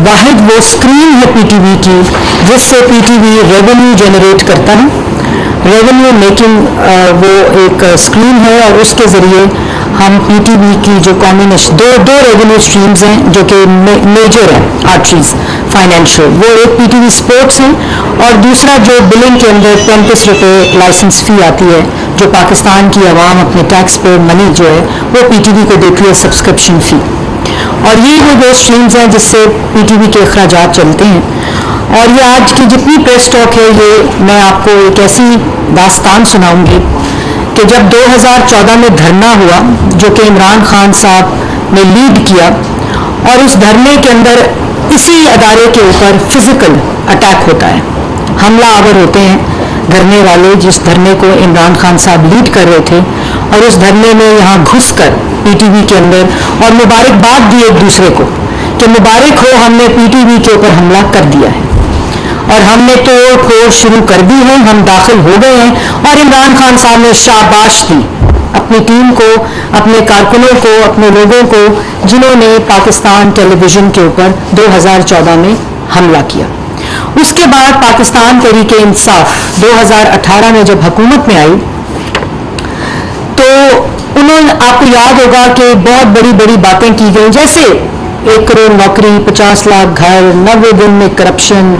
वाहिद वो स्क्रीन है पीटीवी की जिससे पीटीवी रेवेन्यू जनरेट करता है। रेवेन्यू मेकिंग वो एक स्क्रीन है और उसके ज़रिए हम पीटीवी की जो कॉम्बिनेशन दो रेवेन्यू स्ट्रीम्स हैं जो कि मेजर हैं आर्टरीज फाइनेंशियल, वो एक पीटीवी स्पोर्ट्स है और दूसरा जो बिलिंग के अंदर 35 रुपये लाइसेंस फ़ी आती है जो पाकिस्तान की आवाम अपने टैक्स पे मनी जो है वो पीटीवी को देती है सब्सक्रिप्शन फ़ी। और ये वो दो स्ट्रीम्स हैं जिससे पीटीवी के अखराजात चलते हैं। और ये आज की जितनी प्रेस टॉक है ये मैं आपको एक ऐसी दास्तान सुनाऊंगी कि जब 2014 में धरना हुआ जो कि इमरान खान साहब ने लीड किया और उस धरने के अंदर इसी अदारे के ऊपर फिजिकल अटैक होता है, हमला आवर होते हैं धरने वाले जिस धरने को इमरान खान साहब लीड कर रहे थे और उस धरने में यहाँ घुसकर पीटीवी के अंदर और मुबारकबाद दी एक दूसरे को कि मुबारक हो हमने पीटीवी के ऊपर हमला कर दिया है और हमने तो कोर्ट शुरू कर दी है, हम दाखिल हो गए हैं। और इमरान खान साहब ने शाबाश दी अपनी टीम को, अपने कारकुनों को, अपने लोगों को जिन्होंने पाकिस्तान टेलीविज़न के ऊपर 2014 में हमला किया। उसके बाद पाकिस्तान तहरीक-ए-इंसाफ 2018 में जब हुकूमत में आई तो उन्होंने, आपको याद होगा कि बहुत बड़ी बड़ी बातें की गई जैसे 1 करोड़ नौकरी, 50 लाख घर, 90 दिन में करप्शन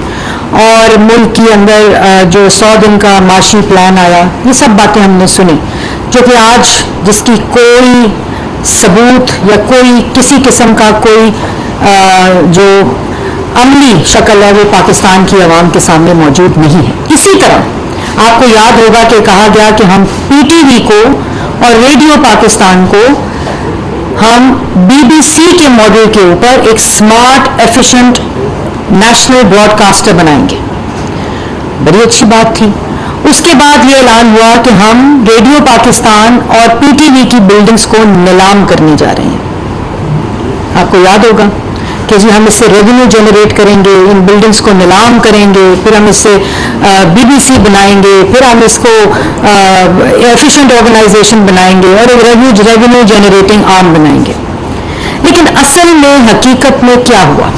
और मुल्क के अंदर जो 100 दिन का माशी प्लान आया, ये सब बातें हमने सुनी जो कि आज जिसकी कोई सबूत या कोई किसी किस्म का कोई जो अमली शक्ल है वो पाकिस्तान की आवाम के सामने मौजूद नहीं है। इसी तरह आपको याद होगा कि कहा गया कि हम पीटीवी को और रेडियो पाकिस्तान को हम बीबीसी के मॉडल के ऊपर एक स्मार्ट एफिशिएंट नेशनल ब्रॉडकास्टर बनाएंगे। बड़ी अच्छी बात थी। उसके बाद ये ऐलान हुआ कि हम रेडियो पाकिस्तान और पीटीवी की बिल्डिंग्स को नीलाम करने जा रहे हैं। आपको याद होगा कि जी हम इससे रेवेन्यू जनरेट करेंगे, इन बिल्डिंग्स को नीलाम करेंगे, फिर हम इससे बीबीसी बनाएंगे, फिर हम इसको एफिशिएंट ऑर्गेनाइजेशन बनाएंगे और रेवेन्यू जनरेटिंग आर्म बनाएंगे। लेकिन असल में हकीकत में क्या हुआ?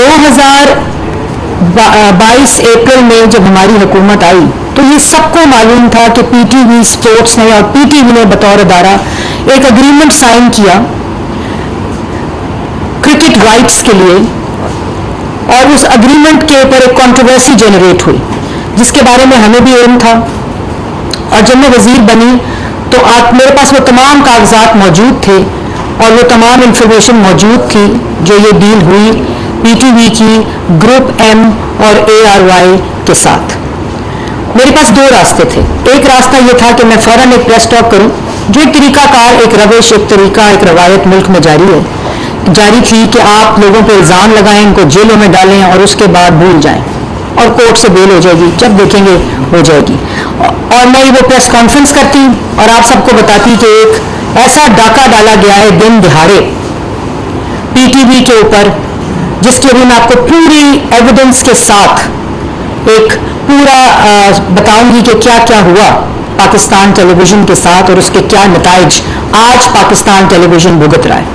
2022 अप्रैल में जब हमारी हुकूमत आई तो ये सबको मालूम था कि पीटीवी स्पोर्ट्स ने और पीटीवी ने बतौर अदारा एक अग्रीमेंट साइन किया क्रिकेट राइट्स के लिए और उस अग्रीमेंट के ऊपर एक कंट्रोवर्सी जनरेट हुई जिसके बारे में हमें भी इल्म था। और जब मैं वजीर बनी तो मेरे पास वो तमाम कागजात मौजूद थे और वो तमाम इंफॉर्मेशन मौजूद थी जो ये डील हुई पीटीवी की ग्रुप एम और ARY के साथ। मेरे पास दो रास्ते थे। एक रास्ता ये था कि मैं फौरन एक प्रेस टॉक करूं जो एक तरीकाकार, एक रविश, एक तरीका, एक रवायत मुल्क में जारी थी कि आप लोगों पर इल्ज़ाम लगाएं, इनको जेलों में डालें और उसके बाद भूल जाएं और कोर्ट से बेल हो जाएगी, जब देखेंगे हो जाएगी। और मैं वो प्रेस कॉन्फ्रेंस करती और आप सबको बताती कि एक ऐसा डाका डाला गया है दिन दिहाड़े पीटीवी के ऊपर जिसके लिए मैं आपको पूरी एविडेंस के साथ एक पूरा बताऊंगी कि क्या क्या हुआ पाकिस्तान टेलीविज़न के साथ और उसके क्या नताइज आज पाकिस्तान टेलीविज़न भुगत रहा है।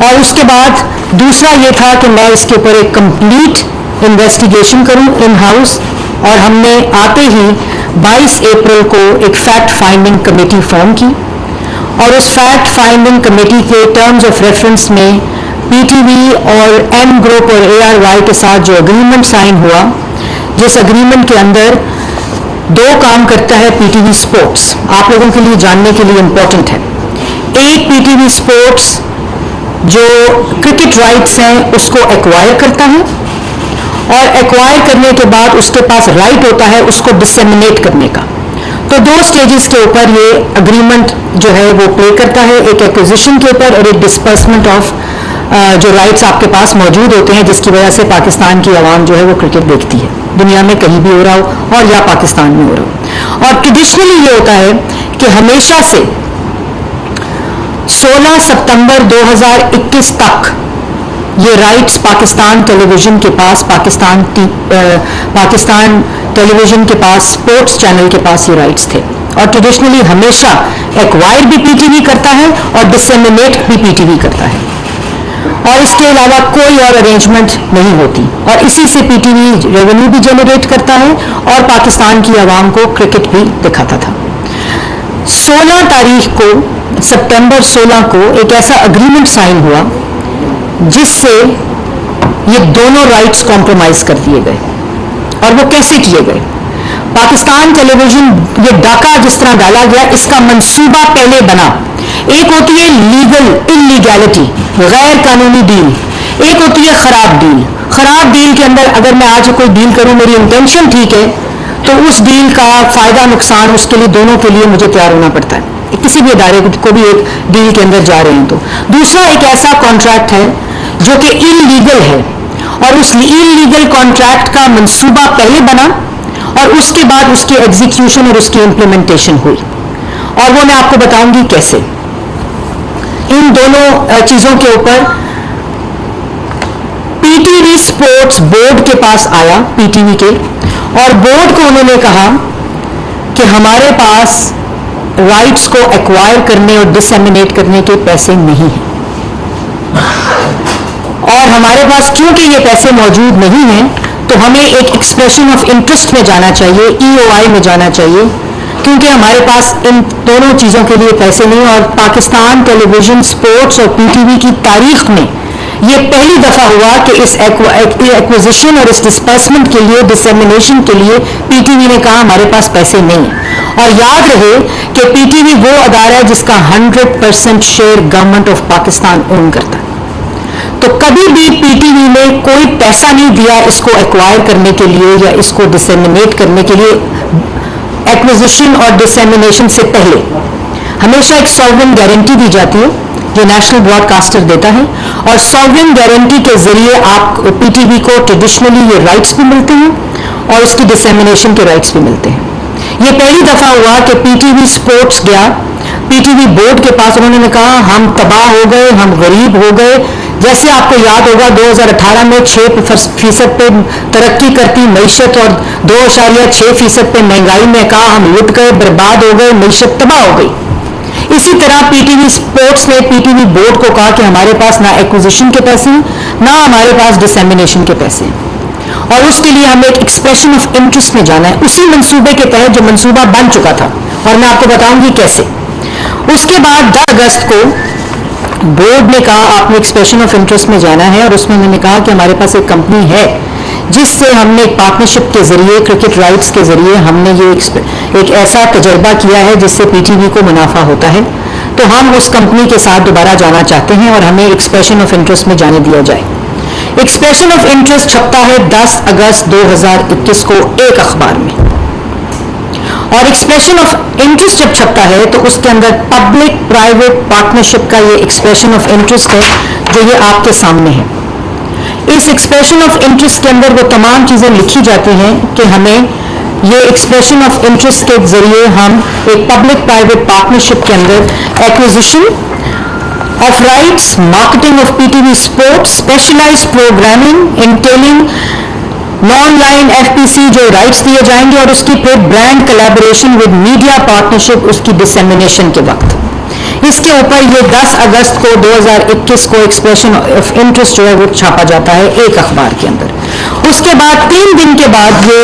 और उसके बाद दूसरा ये था कि मैं इसके ऊपर एक कंप्लीट इन्वेस्टिगेशन करूं इन हाउस और हमने आते ही 22 अप्रैल को एक फैक्ट फाइंडिंग कमेटी फॉर्म की और उस फैक्ट फाइंडिंग कमेटी के टर्म्स ऑफ रेफरेंस में पीटीवी और एम ग्रुप और ARY के साथ जो अग्रीमेंट साइन हुआ, जिस अग्रीमेंट के अंदर दो काम करता है पीटीवी स्पोर्ट्स, आप लोगों के लिए जानने के लिए इम्पोर्टेंट है। एक, पीटीवी स्पोर्ट्स जो क्रिकेट राइट्स हैं उसको एक्वायर करता है और एक्वायर करने के बाद उसके पास राइट होता है उसको डिसेमिनेट करने का। तो दो स्टेजेस के ऊपर ये अग्रीमेंट जो है वो प्ले करता है, एक एक्विजिशन के ऊपर और एक डिस्पर्समेंट ऑफ जो राइट्स आपके पास मौजूद होते हैं जिसकी वजह से पाकिस्तान की आवाम जो है वो क्रिकेट देखती है, दुनिया में कहीं भी हो रहा हो और या पाकिस्तान में हो रहा हो। और ट्रेडिशनली ये होता है कि हमेशा से 16 सितंबर 2021 तक ये राइट्स पाकिस्तान टेलीविज़न के पास, पाकिस्तान टेलीविज़न के पास, स्पोर्ट्स चैनल के पास ये राइट्स थे। और ट्रेडिशनली हमेशा एक्वायर भी पीटीवी करता है और डिसेमिनेट भी पीटीवी करता है। और इसके अलावा कोई और अरेंजमेंट नहीं होती, और इसी से पीटीवी रेवेन्यू भी जनरेट करता है और पाकिस्तान की आवाम को क्रिकेट भी दिखाता था। 16 तारीख को, सितंबर 16 को एक ऐसा अग्रीमेंट साइन हुआ जिससे ये दोनों राइट्स कॉम्प्रोमाइज कर दिए गए। और वो कैसे किए गए? पाकिस्तान टेलीविजन, ये डाका जिस तरह डाला गया, इसका मंसूबा पहले बना। एक होती है लीगल इलीगैलिटी, गैर कानूनी डील, एक होती है खराब डील। खराब डील के अंदर अगर मैं आज कोई डील करूं, मेरी इंटेंशन ठीक है, तो उस डील का फायदा नुकसान उसके लिए, दोनों के लिए मुझे तैयार होना पड़ता है, किसी भी अदारे को भी एक डील के अंदर जा रहे हैं तो। दूसरा एक ऐसा कॉन्ट्रैक्ट है जो कि इलीगल है, और उस इलीगल कॉन्ट्रैक्ट का मंसूबा पहले बना और उसके बाद उसकी एग्जीक्यूशन और उसकी इंप्लीमेंटेशन हुई, और वो मैं आपको बताऊंगी कैसे। इन दोनों चीजों के ऊपर पीटीवी स्पोर्ट्स बोर्ड के पास आया, पीटीवी के, और बोर्ड को उन्होंने कहा कि हमारे पास राइट्स को एक्वायर करने और डिसेमिनेट करने के पैसे नहीं हैं, और हमारे पास क्योंकि ये पैसे मौजूद नहीं हैं तो हमें एक एक्सप्रेशन ऑफ इंटरेस्ट में जाना चाहिए, EOI में जाना चाहिए, क्योंकि हमारे पास इन दोनों चीज़ों के लिए पैसे नहीं। और पाकिस्तान टेलीविजन स्पोर्ट्स और पीटीवी की तारीख में ये पहली दफ़ा हुआ कि इस एक्विजिशन और इस डिस्पर्समेंट के लिए, डिसेमिनेशन के लिए पीटीवी ने कहा हमारे पास पैसे नहीं हैं। और याद रहे कि पीटीवी वो अदारा है जिसका 100% share government of Pakistan own करता है, तो कभी भी पीटीवी ने कोई पैसा नहीं दिया इसको एक्वायर करने के लिए या इसको डिसेमिनेट करने के लिए। एक्विजिशन और डिसेमिनेशन से पहले हमेशा एक सॉवरेन गारंटी दी जाती है, जो नेशनल ब्रॉडकास्टर देता है, और सॉवरेन गारंटी के जरिए आप पीटीवी को ट्रेडिशनली ये राइट्स भी मिलते हैं और उसकी डिसेमिनेशन के राइट्स भी मिलते हैं। ये पहली दफा हुआ कि पीटीवी स्पोर्ट्स गया पीटीवी बोर्ड के पास, उन्होंने कहा हम तबाह हो गए, हम गरीब हो गए। जैसे आपको याद होगा 2018 में 6% पे तरक्की करती मईशत और 2.6% पे महंगाई में कहा हम लुट गए, बर्बाद हो गए, मईशत तबाह हो गई। इसी तरह पीटीवी स्पोर्ट्स ने पीटीवी बोर्ड को कहा कि हमारे पास ना एक्विजिशन के पैसे हैं, ना हमारे पास डिसेमिनेशन के पैसे हैं, और उसके लिए हमें एक एक्सप्रेशन ऑफ इंटरेस्ट में जाना है, उसी मंसूबे के तहत जो मंसूबा बन चुका था, और मैं आपको बताऊंगी कैसे। उसके बाद 10 अगस्त को बोर्ड ने कहा आपने एक्सप्रेशन ऑफ इंटरेस्ट में जाना है, और उसमें मैंने कहा कि हमारे पास एक कंपनी है जिससे हमने एक पार्टनरशिप के जरिए, क्रिकेट राइट्स के जरिए हमने ये एक ऐसा तजर्बा किया है जिससे पीटीवी को मुनाफा होता है, तो हम उस कंपनी के साथ दोबारा जाना चाहते हैं और हमें एक्सप्रेशन ऑफ इंटरेस्ट में जाने दिया जाए। एक्सप्रेशन ऑफ इंटरेस्ट छपता है 10 अगस्त 2021 को एक अखबार में, और एक्सप्रेशन ऑफ इंटरेस्ट जब छपता है तो उसके अंदर पब्लिक प्राइवेट पार्टनरशिप का ये एक्सप्रेशन ऑफ इंटरेस्ट है जो ये आपके सामने है। इस एक्सप्रेशन ऑफ इंटरेस्ट के अंदर वो तमाम चीज़ें लिखी जाती हैं कि हमें ये एक्सप्रेशन ऑफ इंटरेस्ट के जरिए हम एक पब्लिक प्राइवेट पार्टनरशिप के अंदर acquisition of rights, marketing of PTV sports, specialised programming इंटेलिंग नॉन-लाइन एफपीसी जो राइट्स दिए जाएंगे, और उसकी फिर brand collaboration with media partnership उसकी डिसेमिनेशन के वक्त। इसके ऊपर ये 10 अगस्त को 2021 को एक्सप्रेशन ऑफ इंटरेस्ट जो है वो छापा जाता है एक अखबार के अंदर। उसके बाद 3 दिन के बाद ये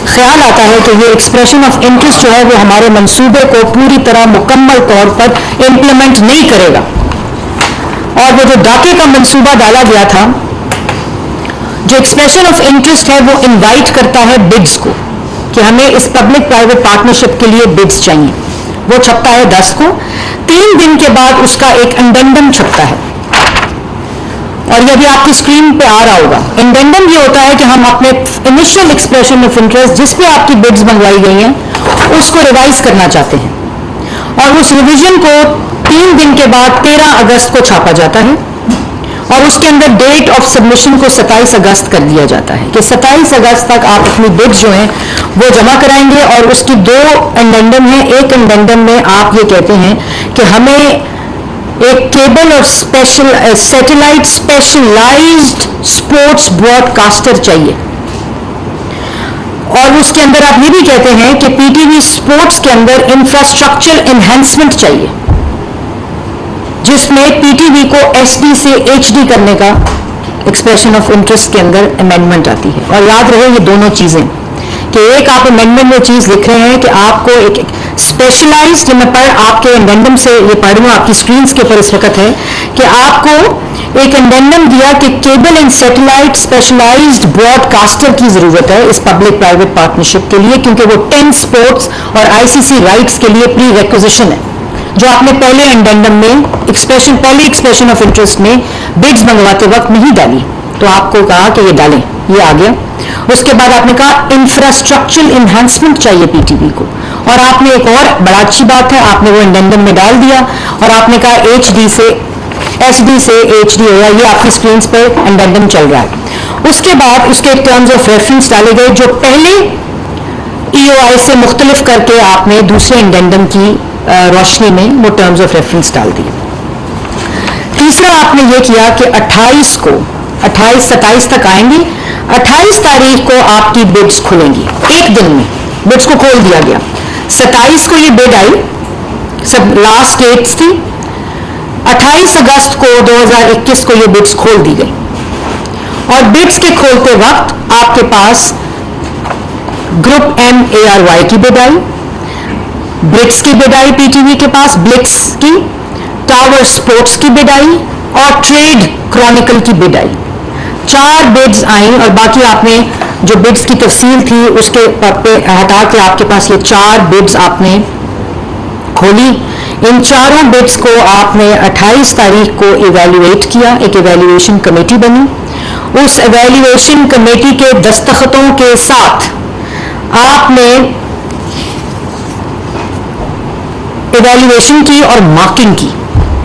ख्याल आता है कि ये एक्सप्रेशन ऑफ इंटरेस्ट जो है वो हमारे मंसूबे को पूरी तरह मुकम्मल तौर पर इम्प्लीमेंट नहीं करेगा, और वो जो डाके का मंसूबा डाला गया था, जो एक्सप्रेशन ऑफ इंटरेस्ट है वो इनवाइट करता है बिड्स को कि हमें इस पब्लिक प्राइवेट पार्टनरशिप के लिए बिड्स चाहिए। वो छपता है 10 को। 3 दिन के बाद उसका एक एंडेंडम छपता है, और यदि आपकी स्क्रीन पे आ रहा होगा, एंडेंडम ये होता है कि हम अपने इनिशियल एक्सप्रेशन ऑफ इंटरेस्ट जिस पे आपकी बिड्स मंगवाई गई हैं उसको रिवाइज करना चाहते हैं, और उस रिवीजन को 3 दिन के बाद 13 अगस्त को छापा जाता है, और उसके अंदर डेट ऑफ सबमिशन को 27 अगस्त कर दिया जाता है कि 27 अगस्त तक आप अपनी बिड्स जो हैं वो जमा कराएंगे। और उसकी 2 एंडेंडम हैं। एक एंडेंडम में आप ये कहते हैं कि हमें एक केबल और सैटेलाइट स्पेशलाइज्ड स्पोर्ट्स ब्रॉडकास्टर चाहिए, और उसके अंदर आप ये भी कहते हैं कि पीटीवी स्पोर्ट्स के अंदर इंफ्रास्ट्रक्चर एनहांसमेंट चाहिए। जिसमें पीटीवी को एसडी से एचडी करने का एक्सप्रेशन ऑफ इंटरेस्ट के अंदर अमेंडमेंट आती है। और याद रहे ये दोनों चीजें कि एक आप अमेंडमेंट में चीज लिख रहे हैं कि आपको एक स्पेशलाइज्ड, मैं आपके एंडेंडम से ये पढ़ रही हूँ, आपकी स्क्रीन के ऊपर इस वक्त है कि आपको एक एंडेंडम दिया कि cable and satellite specialised broadcaster की जरूरत है इस पब्लिक प्राइवेट पार्टनरशिप के लिए, क्योंकि वो 10 स्पोर्ट्स और आईसीसी राइट्स के लिए प्री रिक्विजिशन है, जो आपने पहले एंडेंडम में पहले एक्सप्रेशन ऑफ इंटरेस्ट में बिड्स मंगवाते वक्त नहीं डाली, तो आपको कहा कि ये डालें, ये आ गया। उसके बाद आपने कहा इंफ्रास्ट्रक्चरल इन्हांसमेंट चाहिए पीटीवी को, और आपने एक और बड़ा अच्छी बात है, आपने वो एंडेंडम में डाल दिया और आपने कहा एचडी से एसडी से एचडी होगा, ये आपकी स्क्रीन पर एंडेंडम चल रहा है। उसके बाद उसके टर्म्स ऑफ रेफरेंस डाले गए जो पहले ईओआई से मुख्तलिफ करके आपने दूसरे एंडेंडम की रोशनी में वो टर्म्स ऑफ रेफरेंस डाल दिए। तीसरा आपने ये किया कि 27 तक आएंगे, 28 तारीख को आपकी बिड्स खुलेंगी, एक दिन में बिड्स को खोल दिया गया। 27 को ये बिड आई, सब लास्ट डेट्स थी। 28 अगस्त को 2021 को ये बिड्स खोल दी गई, और बिड्स के खोलते वक्त आपके पास ग्रुप MARY की बिड आई, ब्रिक्स की बिड आई पीटीवी के पास, ब्लिक्स की, टावर स्पोर्ट्स की बिड आई और ट्रेड क्रॉनिकल की बिड आई। 4 बिड्स आई, और बाकी आपने जो बिड्स की तफसील थी उसके पे हटा के आपके पास ये 4 बिड्स आपने खोली। इन चारों बिड्स को आपने 28 तारीख को इवैल्यूएट किया, एक इवैल्यूएशन कमेटी बनी। उस इवैल्यूएशन कमेटी के दस्तखतों के साथ आपने इवैल्यूएशन की और मार्किंग की।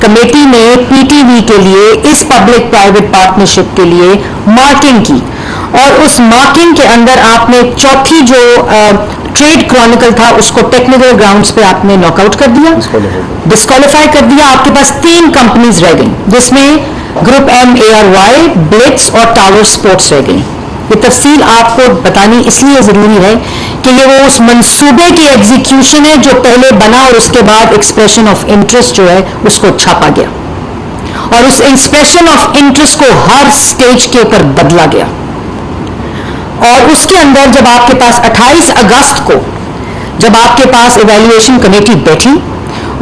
कमेटी ने पीटीवी के लिए इस पब्लिक प्राइवेट पार्टनरशिप के लिए मार्किंग की, और उस मार्किंग के अंदर आपने चौथी जो ट्रेड क्रॉनिकल था उसको टेक्निकल ग्राउंड्स पे आपने नॉकआउट कर दिया, डिस्क्वालीफाई कर दिया। आपके पास 3 कंपनीज रह गई, जिसमें ग्रुप MARY, ब्लिट्स और टावर स्पोर्ट्स रह गई। ये तफसील आपको बतानी इसलिए जरूरी है कि ये वो उस मंसूबे की एग्जीक्यूशन है जो पहले बना, और उसके बाद एक्सप्रेशन ऑफ इंटरेस्ट जो है उसको छापा गया, और उस एक्सप्रेशन ऑफ इंटरेस्ट को हर स्टेज के ऊपर बदला गया। और उसके अंदर जब आपके पास 28 अगस्त को जब आपके पास इवैल्यूएशन कमेटी बैठी,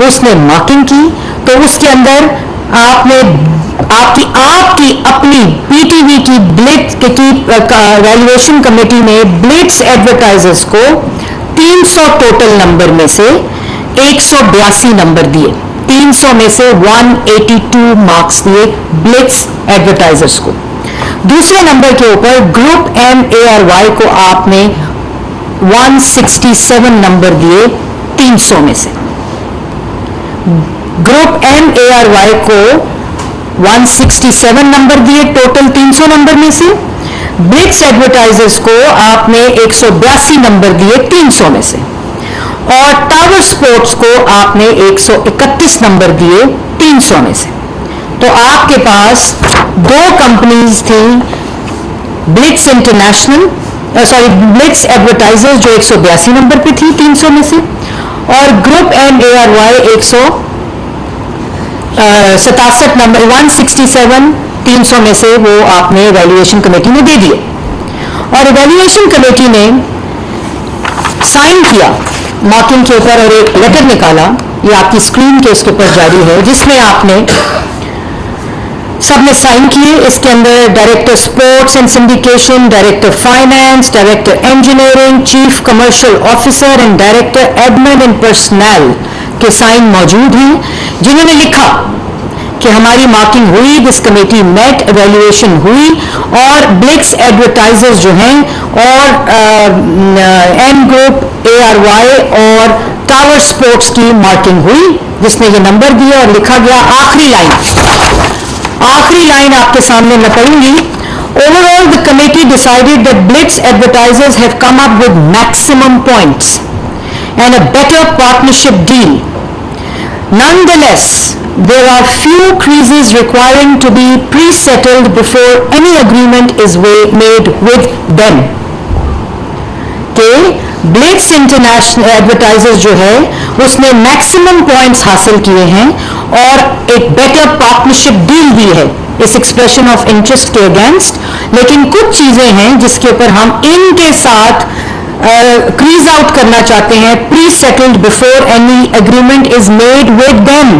उसने मार्किंग की, तो उसके अंदर आपने आपकी अपनी पीटीवी की ब्लिट्स की वैल्यूएशन कमेटी ने ब्लिट्स एडवर्टाइजर्स को 300 टोटल नंबर में से 182 नंबर दिए, 300 में से 182 मार्क्स दिए ब्लिट्स एडवर्टाइजर्स को। दूसरे नंबर के ऊपर ग्रुप MARY को आपने 167 नंबर दिए 300 में से। ग्रुप MARY को 167 नंबर दिए टोटल 300 नंबर में से। ब्लिट्स एडवर्टाइजर्स को आपने 182 नंबर दिए 300 में से, और टावर स्पोर्ट्स को आपने 131 नंबर दिए 300 में से। तो आपके पास 2 कंपनीज थी, ब्लिट्स इंटरनेशनल, ब्लिट्स एडवर्टाइजर्स जो 182 नंबर पे थी 300 में से, और ग्रुप MARY 167 नंबर 167 300 में से वो आपने इवैल्यूएशन कमेटी में दे दिए। और इवैल्यूएशन कमेटी ने साइन किया मार्किंग के ऊपर और एक लेटर निकाला, ये आपकी स्क्रीन के इसके ऊपर जारी है, जिसमें आपने सबने साइन किए। इसके अंदर director sports and syndication, director finance, director engineering, chief commercial officer and director admin and personal के साइन मौजूद हैं, जिन्होंने लिखा कि हमारी मार्किंग हुई, दिस कमेटी मेट, एवेल्युएशन हुई, और ब्लिट्स एडवर्टाइजर्स जो हैं और एम ग्रुप ARY और टावर स्पोर्ट्स की मार्किंग हुई, जिसमें ये नंबर दिया और लिखा गया। आखिरी लाइन आपके सामने मैं पढ़ूंगी। Overall, the committee decided that Blitz advertisers have come up with maximum points and a better partnership deal. Nonetheless, there are few creases requiring to be pre-settled before any agreement is made with them. कि Blitz international advertisers जो है उसने maximum points हासिल किए हैं और एक better partnership deal दी है इस एक्सप्रेशन ऑफ इंटरेस्ट के अगेंस्ट, लेकिन कुछ चीजें हैं जिसके ऊपर हम इनके साथ क्रीज आउट करना चाहते हैं, pre settled before any agreement is made with them.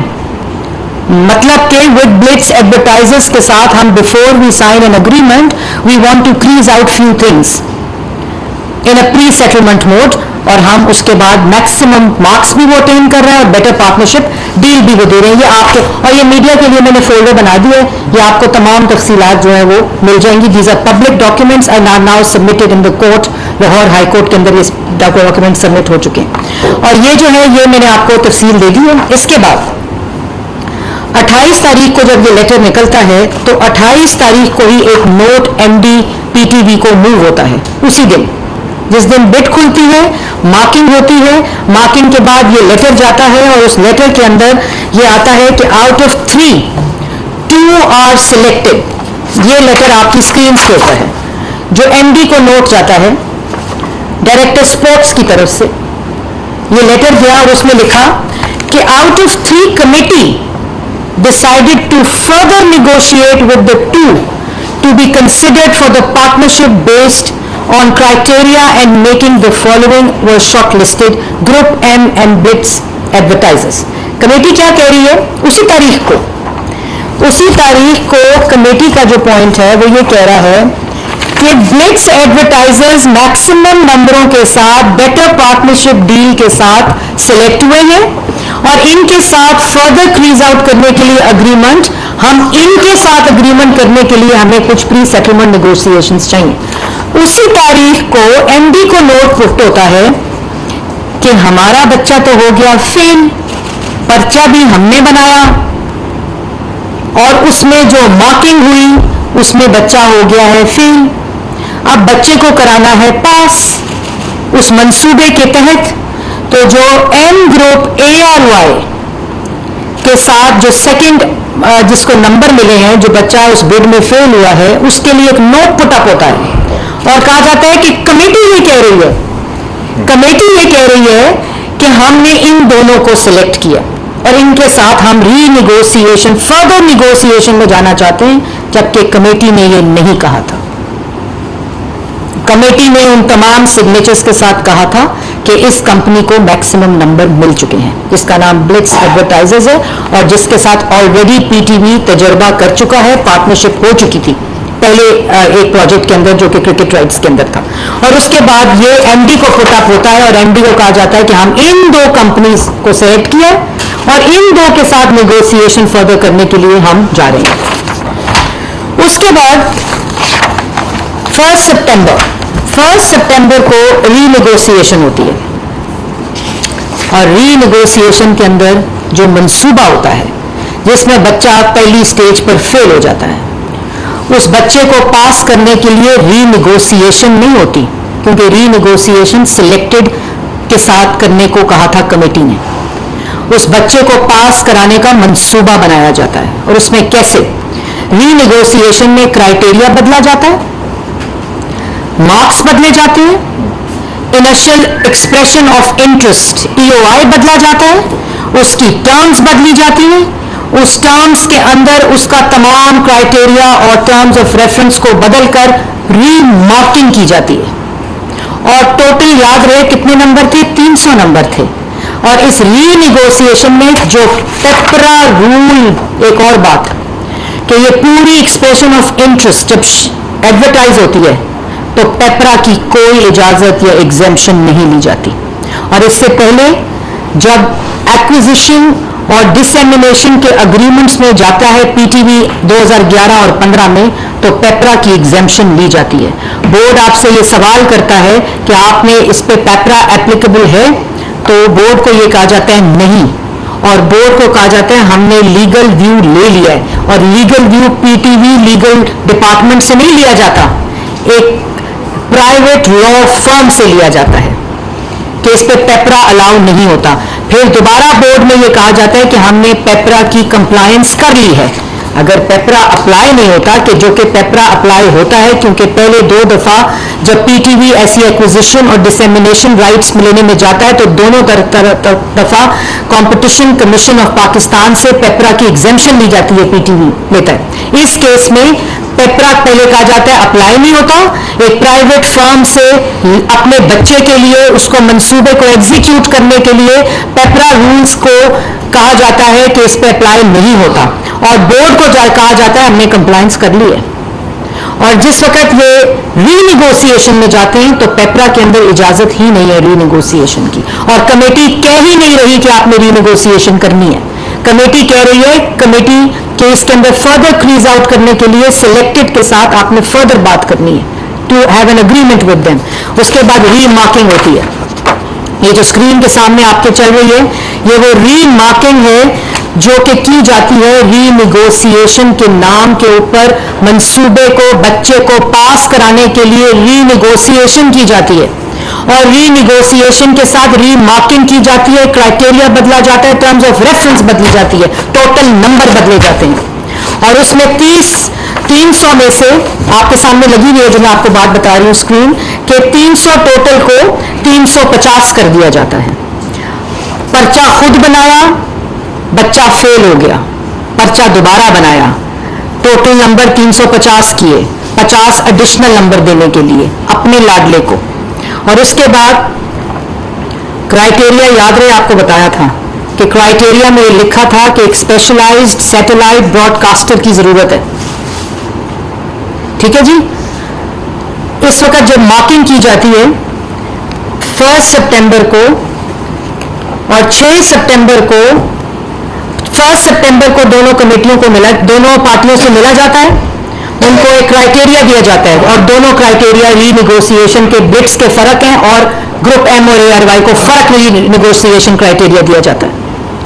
मतलब कि विद ब्लिट्स एडवर्टाइजर्स के साथ हम before we sign an agreement we want to crease out few things in a pre settlement mode, और हम उसके बाद मैक्सिमम मार्क्स भी वो अटेन कर रहे हैं और बेटर पार्टनरशिप डील भी वो दे रहे हैं। ये आपके और ये मीडिया के लिए मैंने फोल्डर बना दिया है, ये आपको तमाम तफसीलात जो है वो मिल जाएंगी। These are public documents and are now submitted in the court, Lahore high court के अंदर ये डॉक्यूमेंट सबमिट हो चुके हैं और ये जो है ये मैंने आपको तफसील दे दी है। इसके बाद 28 तारीख को जब ये लेटर निकलता है तो 28 तारीख को ही एक नोट एमडी पीटीवी को मूव होता है, उसी दिन जिस दिन बिड खुलती है, मार्किंग होती है, मार्किंग के बाद ये लेटर जाता है और उस लेटर के अंदर ये आता है कि आउट ऑफ 3 2 आर सिलेक्टेड। ये लेटर आपकी स्क्रीन पे होता है जो एमडी को नोट जाता है डायरेक्टर स्पोर्ट्स की तरफ से। ये लेटर गया और उसमें लिखा कि out of 3 committee decided to further negotiate with the 2 to be considered for the partnership based on criteria and making the following were shortlisted group M and Blitz advertisers। Committee क्या कह रही है? उसी तारीख को कमेटी का जो point है वो ये कह रहा है कि ब्लिट्स एडवर्टाइजर्स मैक्सिमम नंबरों के साथ बेटर पार्टनरशिप डील के साथ सिलेक्ट हुए हैं और इनके साथ फर्दर क्रीज आउट करने के लिए अग्रीमेंट, हम इनके साथ अग्रीमेंट करने के लिए हमें कुछ प्री सेटलमेंट नेगोशिएशंस चाहिए। उसी तारीख को एमडी को नोट पुट होता है कि हमारा बच्चा तो हो गया फेल, पर्चा भी हमने बनाया और उसमें जो मार्किंग हुई उसमें बच्चा हो गया है फेल। अब बच्चे को कराना है पास उस मंसूबे के तहत। तो जो एम ग्रुप ARY के साथ जो सेकंड जिसको नंबर मिले हैं, जो बच्चा उस बिड में फेल हुआ है, उसके लिए एक नोट पुटअप होता है और कहा जाता है कि कमेटी ये कह रही है कि हमने इन दोनों को सिलेक्ट किया और इनके साथ हम रीनिगोशिएशन फर्दर निगोशिएशन में जाना चाहते हैं, जबकि कमेटी ने ये नहीं कहा था। कमेटी ने उन तमाम सिग्नेचर्स के साथ कहा था कि इस कंपनी को मैक्सिमम नंबर मिल चुके हैं, जिसका नाम ब्लिट्स एडवर्टाइजर्स है और जिसके साथ ऑलरेडी पीटीवी तजर्बा कर चुका है, पार्टनरशिप हो चुकी थी पहले एक प्रोजेक्ट के अंदर जो कि क्रिकेट राइट्स के अंदर था। और उसके बाद ये एमडी को पुटअप होता है और एमडी को कहा जाता है कि हम इन 2 कंपनीज को सेलेक्ट किया और इन 2 के साथ नेगोशिएशन फर्दर करने के लिए हम जा रहे हैं। उसके बाद 1 सितंबर को रीनेगोशिएशन होती है और रीनेगोशिएशन के अंदर जो मंसूबा होता है जिसमें बच्चा पहली स्टेज पर फेल हो जाता है, उस बच्चे को पास करने के लिए रीनेगोशिएशन नहीं होती, क्योंकि रीनेगोशिएशन सिलेक्टेड के साथ करने को कहा था कमेटी ने। उस बच्चे को पास कराने का मंसूबा बनाया जाता है और उसमें कैसे रीनेगोशिएशन में क्राइटेरिया बदला जाता है, मार्क्स बदले जाते हैं, initial expression of interest POI बदला जाता है, उसकी टर्म्स बदली जाती हैं, उस टर्म्स के अंदर उसका तमाम क्राइटेरिया और टर्म्स ऑफ रेफरेंस को बदलकर रीमार्किंग की जाती है और टोटल याद रहे कितने नंबर थे? 300 नंबर थे। और इस रीनेगोशिएशन में जो पेपरा रूल, एक और बात कि ये पूरी एक्सप्रेशन ऑफ इंटरेस्ट जब एडवर्टाइज होती है तो पेपरा की कोई इजाजत या एग्जेम्पशन नहीं ली जाती। और इससे पहले जब एक्विजिशन और डिसेमिनेशन के अग्रीमेंट्स में जाता है पीटीवी 2011 और 15 में, तो पेपरा की एग्जेम्पशन ली जाती है। बोर्ड आपसे ये सवाल करता है कि आपने इस पे पेपरा एप्लीकेबल है, तो बोर्ड को ये कहा जाता है नहीं, और बोर्ड को कहा जाता है हमने लीगल व्यू ले लिया है। और legal view PTV legal department से नहीं लिया जाता, एक प्राइवेट लॉ फर्म से लिया जाता है कि इस पे पेपरा अलाउ नहीं होता। फिर दोबारा बोर्ड में ये कहा जाता है कि हमने पेपरा की कंप्लायंस कर ली है। अगर पेपरा अप्लाई नहीं होता, कि जो कि पेपरा अप्लाई होता है क्योंकि पहले 2 दफा जब पीटीवी ऐसी एक्विजिशन और डिसेमिनेशन राइट्स लेने में जाता है तो दोनों दफा कंपटीशन कमीशन ऑफ पाकिस्तान से पेपरा की एग्जेम्पशन ली जाती है, पीटीवी लेता है। इस केस में पेपरा पहले कहा जाता है अप्लाई नहीं होता, एक प्राइवेट फर्म से अपने बच्चे के लिए उसको मंसूबे को एग्जीक्यूट करने के लिए पेपरा रूल्स को कहा जाता है कि इस पे अप्लाई नहीं होता, और बोर्ड को कहा जाता है हमने कंप्लायंस कर ली है। और जिस वक्त ये रीनिगोशिएशन में जाते हैं तो पेपरा के अंदर इजाजत ही नहीं है रीनिगोशिएशन की, और कमेटी कह ही नहीं रही कि आपने रीनिगोशिएशन करनी है। कमेटी कह रही है, कमेटी के इसके अंदर फर्दर क्रीज आउट करने के लिए सिलेक्टेड के साथ आपने फर्दर बात करनी है, to have an agreement with them. उसके बाद रीमार्किंग होती है। ये जो स्क्रीन के सामने आपके चल रही है, ये वो रीमार्किंग है जो कि की जाती है रीनिगोशिएशन के नाम के ऊपर। मंसूबे को, बच्चे को पास कराने के लिए रीनिगोशिएशन की जाती है, और रीनिगोशिएशन के साथ रीमार्किंग की जाती है, क्राइटेरिया बदला जाता है, टर्म्स ऑफ रेफरेंस बदली जाती है, टोटल नंबर बदले जाते हैं। और उसमें 300 में से आपके सामने लगी हुई है जो मैं आपको बात बता रही हूँ स्क्रीन के, 300 टोटल को 350 कर दिया जाता है। पर्चा खुद बनाया, बच्चा फेल हो गया, पर्चा दोबारा बनाया, टोटल नंबर 350 किए, 50 एडिशनल नंबर देने के लिए अपने लाडले को। और उसके बाद क्राइटेरिया याद रहे, आपको बताया था कि क्राइटेरिया में लिखा था कि एक स्पेशलाइज्ड सैटेलाइट ब्रॉडकास्टर की जरूरत है। ठीक है जी। इस वक्त जब मार्किंग की जाती है 1 सितंबर को और 6 सितंबर को, 1 सितंबर को दोनों कमेटियों को मिला, दोनों पार्टियों से मिला जाता है, उनको एक क्राइटेरिया दिया जाता है, और दोनों क्राइटेरिया रीनिगोशिएशन के बिट्स के फर्क हैं, और ग्रुप एम और ARY को फर्क रीनिगोशिएशन क्राइटेरिया दिया जाता है।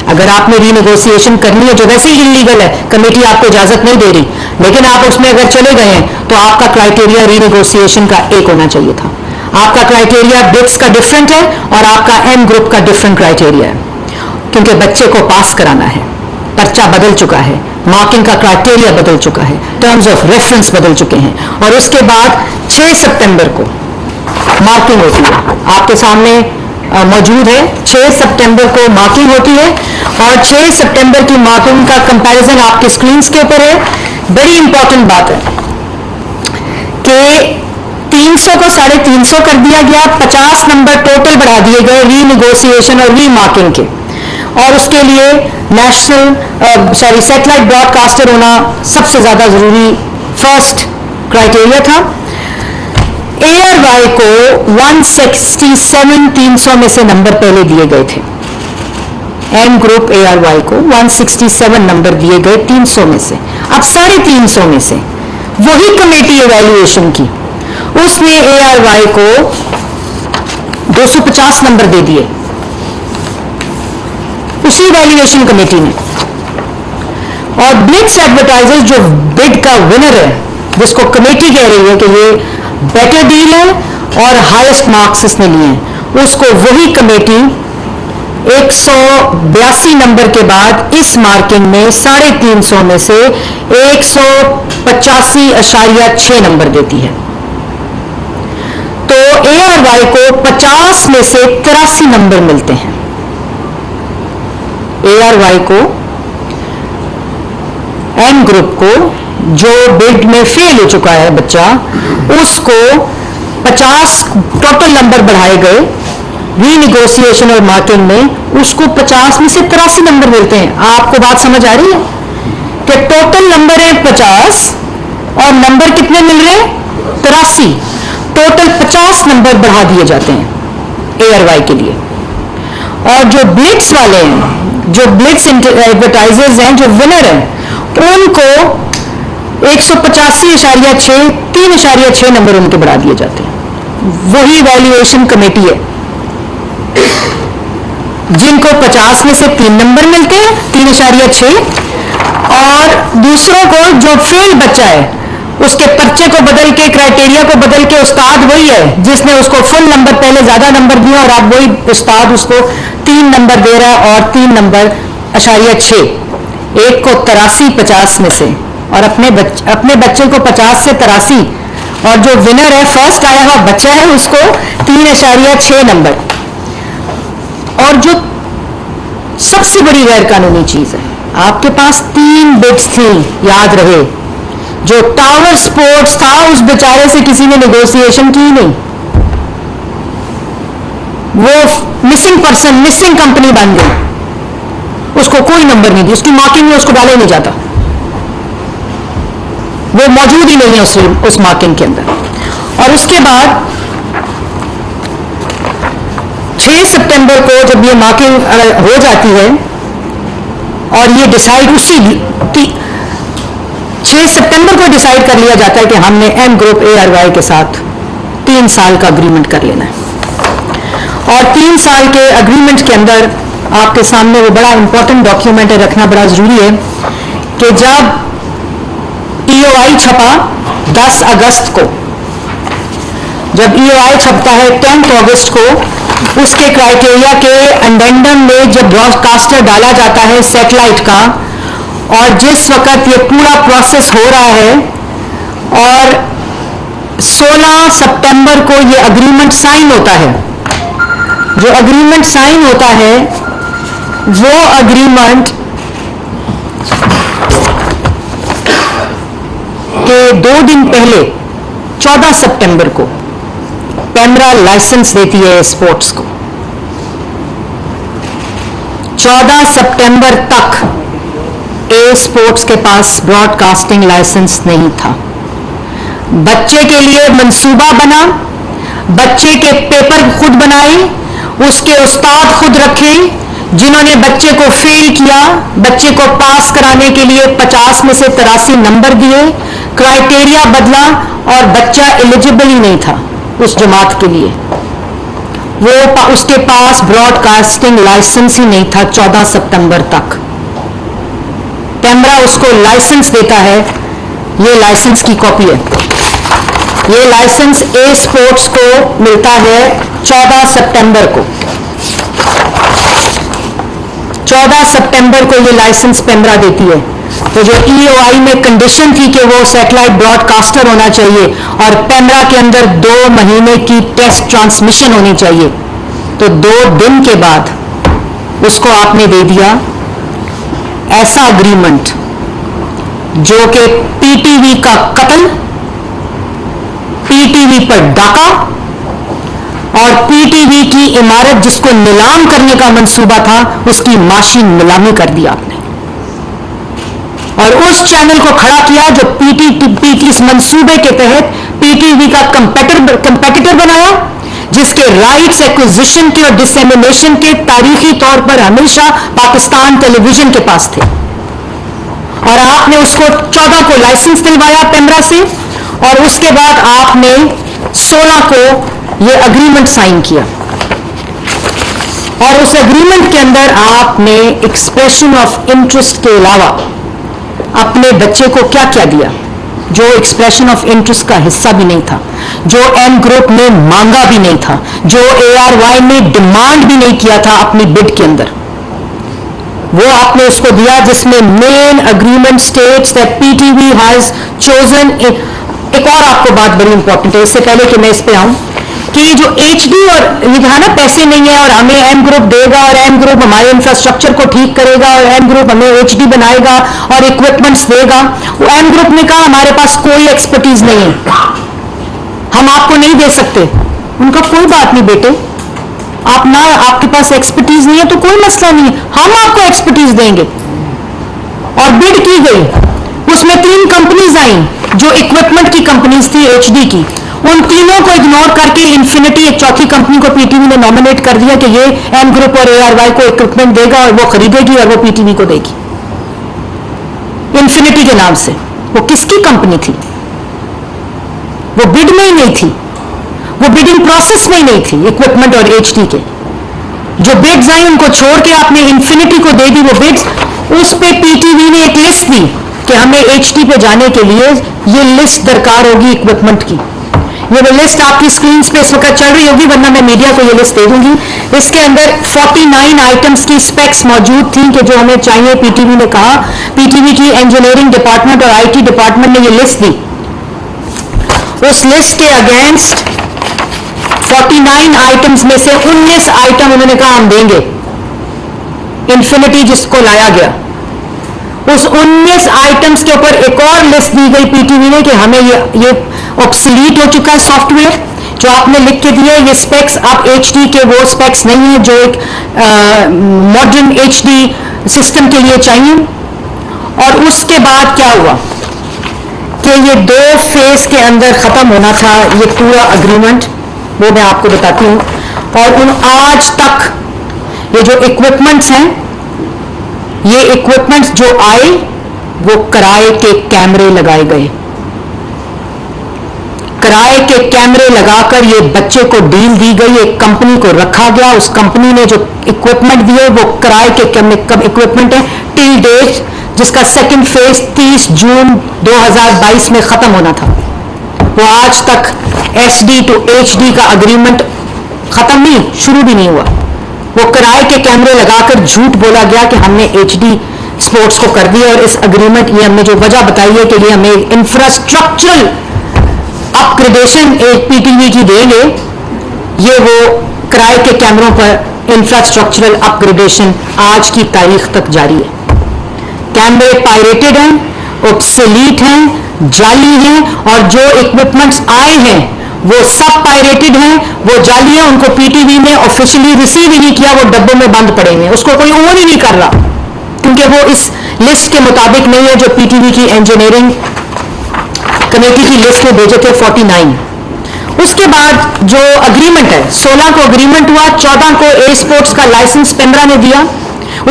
अगर आपने रीनिगोशिएशन करनी है जो वैसे ही इलीगल है, कमेटी आपको इजाजत नहीं दे रही, लेकिन आप उसमें अगर चले गए हैं तो आपका क्राइटेरिया रीनिगोशिएशन का एक होना चाहिए था। आपका क्राइटेरिया बिट्स का डिफरेंट है और आपका एम ग्रुप का डिफरेंट क्राइटेरिया है, क्योंकि बच्चे को पास कराना है। पर्चा बदल चुका है, मार्किंग का क्राइटेरिया बदल चुका है, टर्म्स ऑफ रेफरेंस बदल चुके हैं। और उसके बाद 6 सितंबर को मार्किंग होती है, आपके सामने मौजूद है। 6 सितंबर को मार्किंग होती है, और 6 सितंबर की मार्किंग का कंपैरिजन आपके स्क्रीन के ऊपर है। बड़ी इंपॉर्टेंट बात है कि 300 को 350 कर दिया गया, 50 नंबर टोटल बढ़ा दिए गए रीनिगोशिएशन और रीमार्किंग के, और उसके लिए सैटेलाइट ब्रॉडकास्टर होना सबसे ज्यादा जरूरी फर्स्ट क्राइटेरिया था। ARY को 167 300 में से नंबर पहले दिए गए थे। एम ग्रुप ARY को 167 नंबर दिए गए 300 में से। अब 350 में से वही कमेटी इवैल्यूएशन की, उसने ARY को 250 नंबर दे दिए, उसी इवैल्यूएशन कमेटी ने। और ब्लिट्स एडवर्टाइजर्स जो बिड का विनर है, जिसको कमेटी कह रही है कि ये बेटर डील है और हाईएस्ट मार्क्स इसने लिए हैं, उसको वही कमेटी 182 नंबर के बाद इस मार्किंग में 350 में से 185.6 नंबर देती है। तो ARY को 50 में से 83 नंबर मिलते हैं। ARY को, एम ग्रुप को, जो बिड में फेल हो चुका है बच्चा, उसको 50 टोटल नंबर बढ़ाए गए रीनिगोशिएशन और मार्किंग में, उसको 50 में से 83 नंबर मिलते हैं। आपको बात समझ आ रही है कि टोटल नंबर है 50 और नंबर कितने मिल रहे हैं? 83। टोटल 50 नंबर बढ़ा दिए जाते हैं ARY के लिए। और जो ब्लिट्स वाले हैं, जो ब्लिट्स एडवर्टाइजर्स हैं, जो विनर हैं, उनको 185.6 3.6 नंबर उनके बढ़ा दिए जाते हैं। वही वैल्यूएशन कमेटी है जिनको 50 में से 3 नंबर मिलते हैं 3.6, और दूसरों को जो फेल बच्चा है उसके पर्चे को बदल के, क्राइटेरिया को बदल के, उस्ताद वही है जिसने उसको फुल नंबर पहले ज्यादा नंबर दिया और अब वही उस्ताद उसको 3 नंबर दे रहा है और 3 नंबर 6, एक को 83 50 में से, और अपने बच्चे को 50 से 83 और जो विनर है, फर्स्ट आया हुआ बच्चा है, उसको 3.6 नंबर। और जो सबसे बड़ी गैर कानूनी चीज है, आपके पास 3 बिड्स थी, याद रहे। जो टावर स्पोर्ट्स था, उस बेचारे से किसी ने नेगोशिएशन की नहीं, वो मिसिंग पर्सन, मिसिंग कंपनी बन गई, उसको कोई नंबर नहीं दी, उसकी मार्किंग में उसको डाला ही नहीं जाता, वो मौजूद ही नहीं है उस मार्किंग के अंदर। और उसके बाद 6 सितंबर को जब ये मार्किंग हो जाती है और ये डिसाइड उसी 6 सितंबर को डिसाइड कर लिया जाता है कि हमने एम ग्रुप ARY के साथ 3 साल का अग्रीमेंट कर लेना है। और 3 साल के अग्रीमेंट के अंदर आपके सामने वो बड़ा इंपॉर्टेंट डॉक्यूमेंट है, रखना बड़ा जरूरी है कि जब EOI छपा 10 अगस्त को, जब EOI छपता है 10 अगस्त को, उसके क्राइटेरिया के अडेंडम में जब ब्रॉडकास्टर डाला जाता है सैटेलाइट का, और जिस वक्त ये पूरा प्रोसेस हो रहा है, और 16 सितंबर को ये अग्रीमेंट साइन होता है, जो अग्रीमेंट साइन होता है वो अग्रीमेंट के 2 दिन पहले 14 सितंबर को पैमरा लाइसेंस देती है स्पोर्ट्स को। 14 सितंबर तक स्पोर्ट्स के पास ब्रॉडकास्टिंग लाइसेंस नहीं था। बच्चे के लिए मंसूबा बना, बच्चे के पेपर खुद बनाए, उसके उस्ताद खुद रखे, जिन्होंने बच्चे को फेल किया, बच्चे को पास कराने के लिए 50 में से 83 नंबर दिए, क्राइटेरिया बदला और बच्चा एलिजिबल ही नहीं था उस जमात के लिए, वो उसके पास ब्रॉडकास्टिंग लाइसेंस ही नहीं था 14 सितंबर तक। पैमरा उसको लाइसेंस देता है, ये लाइसेंस की कॉपी है, ये लाइसेंस स्पोर्ट्स को मिलता है 14 सितंबर को। 14 सितंबर को ये लाइसेंस पैमरा देती है। तो जो EOI में कंडीशन थी कि वो सैटेलाइट ब्रॉडकास्टर होना चाहिए और पैमरा के अंदर 2 महीने की टेस्ट ट्रांसमिशन होनी चाहिए, तो 2 दिन के बाद उसको आपने दे दिया ऐसा अग्रीमेंट जो कि PTV का कत्ल, PTV पर डाका और PTV की इमारत जिसको नीलाम करने का मंसूबा था, उसकी माशी नीलामी कर दी आपने। और उस चैनल को खड़ा किया जो PTV इस मंसूबे के तहत PTV का कंपेटिटर बनाया, जिसके राइट्स एक्विजिशन के और डिसेमिनेशन के तारीखी तौर पर हमेशा पाकिस्तान टेलीविजन के पास थे। और आपने उसको 14 को लाइसेंस दिलवाया पैमरा से, और उसके बाद आपने 16 को यह अग्रीमेंट साइन किया। और उस एग्रीमेंट के अंदर आपने एक्सप्रेशन ऑफ इंटरेस्ट के अलावा अपने बच्चे को क्या क्या दिया, जो एक्सप्रेशन ऑफ इंटरेस्ट का हिस्सा भी नहीं था, जो एम ग्रुप ने मांगा भी नहीं था, जो ARY ने डिमांड भी नहीं किया था अपनी बिड के अंदर, वो आपने उसको दिया, जिसमें main agreement states that PTV has chosen. एक और आपको बात बड़ी इंपॉर्टेंट है, इससे पहले कि मैं इस पे आऊं, कि ये जो HD और ये कहा ना पैसे नहीं है और हमें एम ग्रुप देगा और एम ग्रुप हमारे इंफ्रास्ट्रक्चर को ठीक करेगा और एम ग्रुप हमें HD बनाएगा और इक्विपमेंट्स देगा, वो एम ग्रुप ने कहा हमारे पास कोई एक्सपर्टीज नहीं है, हम आपको नहीं दे सकते। उनका कोई बात नहीं बेटे, आप ना, आपके पास एक्सपर्टीज नहीं है तो कोई मसला नहीं है, हम आपको एक्सपर्टीज देंगे। और बिड की गई, उसमें 3 कंपनीज आई जो इक्विपमेंट की कंपनीज थी HD की, उन तीनों को इग्नोर करके इन्फिनिटी एक चौथी कंपनी को PTV ने नॉमिनेट कर दिया कि ये एम ग्रुप और ARY को इक्विपमेंट देगा और वो खरीदेगी और वो PTV को देगी इन्फिनिटी के नाम से। वो किसकी कंपनी थी? वो बिड में ही नहीं थी, वो बिडिंग प्रोसेस में ही नहीं थी। इक्विपमेंट और HD के जो बिड्स आई उनको छोड़ के आपने इन्फिनिटी को दे दी वो बिड्स। उस पे PTV ने एक लिस्ट दी कि हमें HD पे जाने के लिए ये लिस्ट दरकार होगी इक्विपमेंट की। ये वो लिस्ट आपकी स्क्रीन पे इस वक्त चल रही होगी, वरना मैं मीडिया को ये लिस्ट दे दूंगी। इसके अंदर 49 आइटम्स की स्पेक्स मौजूद थी कि जो हमें चाहिए। PTV ने कहा, PTV की इंजीनियरिंग डिपार्टमेंट और IT डिपार्टमेंट ने ये लिस्ट दी उस लिस्ट के अगेंस्ट 49 आइटम्स में से 19 आइटम उन्होंने कहा हम देंगे। इन्फिनिटी जिसको लाया गया, उस 19 आइटम्स के ऊपर एक और लिस्ट दी गई पीटीवी ने कि हमें ये ऑब्सोलीट हो चुका है सॉफ्टवेयर जो आपने लिख के दिया, ये स्पेक्स आप एचडी के वो स्पेक्स नहीं है जो एक मॉडर्न एचडी सिस्टम के लिए चाहिए। और उसके बाद क्या हुआ कि ये 2 फेज के अंदर खत्म होना था ये पूरा अग्रीमेंट, वो मैं आपको बताती हूँ। और आज तक ये जो इक्विपमेंट्स हैं, ये इक्विपमेंट्स जो आए वो किराए के कैमरे लगाए गए। किराए के कैमरे लगाकर ये बच्चे को डील दी गई, एक कंपनी को रखा गया, उस कंपनी ने जो इक्विपमेंट दिए वो किराए के इक्विपमेंट है टिल डेट, जिसका सेकंड फेज 30 जून 2022 में खत्म होना था। वो आज तक एसडी टू एचडी का अग्रीमेंट खत्म नहीं, शुरू भी नहीं हुआ। वो किराए के कैमरे लगाकर झूठ बोला गया कि हमने एचडी स्पोर्ट्स को कर दिया, और इस अग्रीमेंट ये हमने जो वजह बताई है कि ये हमें इंफ्रास्ट्रक्चरल अपग्रेडेशन पीटीवी की देंगे, ये वो किराए के कैमरों पर इंफ्रास्ट्रक्चरल अपग्रेडेशन आज की तारीख तक जारी है। कैमरे पायरेटेड हैं, ऑब्सोलीट हैं, जाली हैं, और जो इक्विपमेंट्स आए हैं वो सब पायरेटेड हैं, वो जाली हैं, उनको पीटीवी ने ऑफिशियली रिसीव ही नहीं किया, वो डब्बों में बंद पड़े हुए हैं, उसको कोई ओन ही नहीं कर रहा क्योंकि वो इस लिस्ट के मुताबिक नहीं है जो पीटीवी की इंजीनियरिंग कमेटी की लिस्ट में भेजे थे 49। उसके बाद जो अग्रीमेंट है 16 को अग्रीमेंट हुआ, 14 को ए स्पोर्ट्स का लाइसेंस पेमरा ने दिया।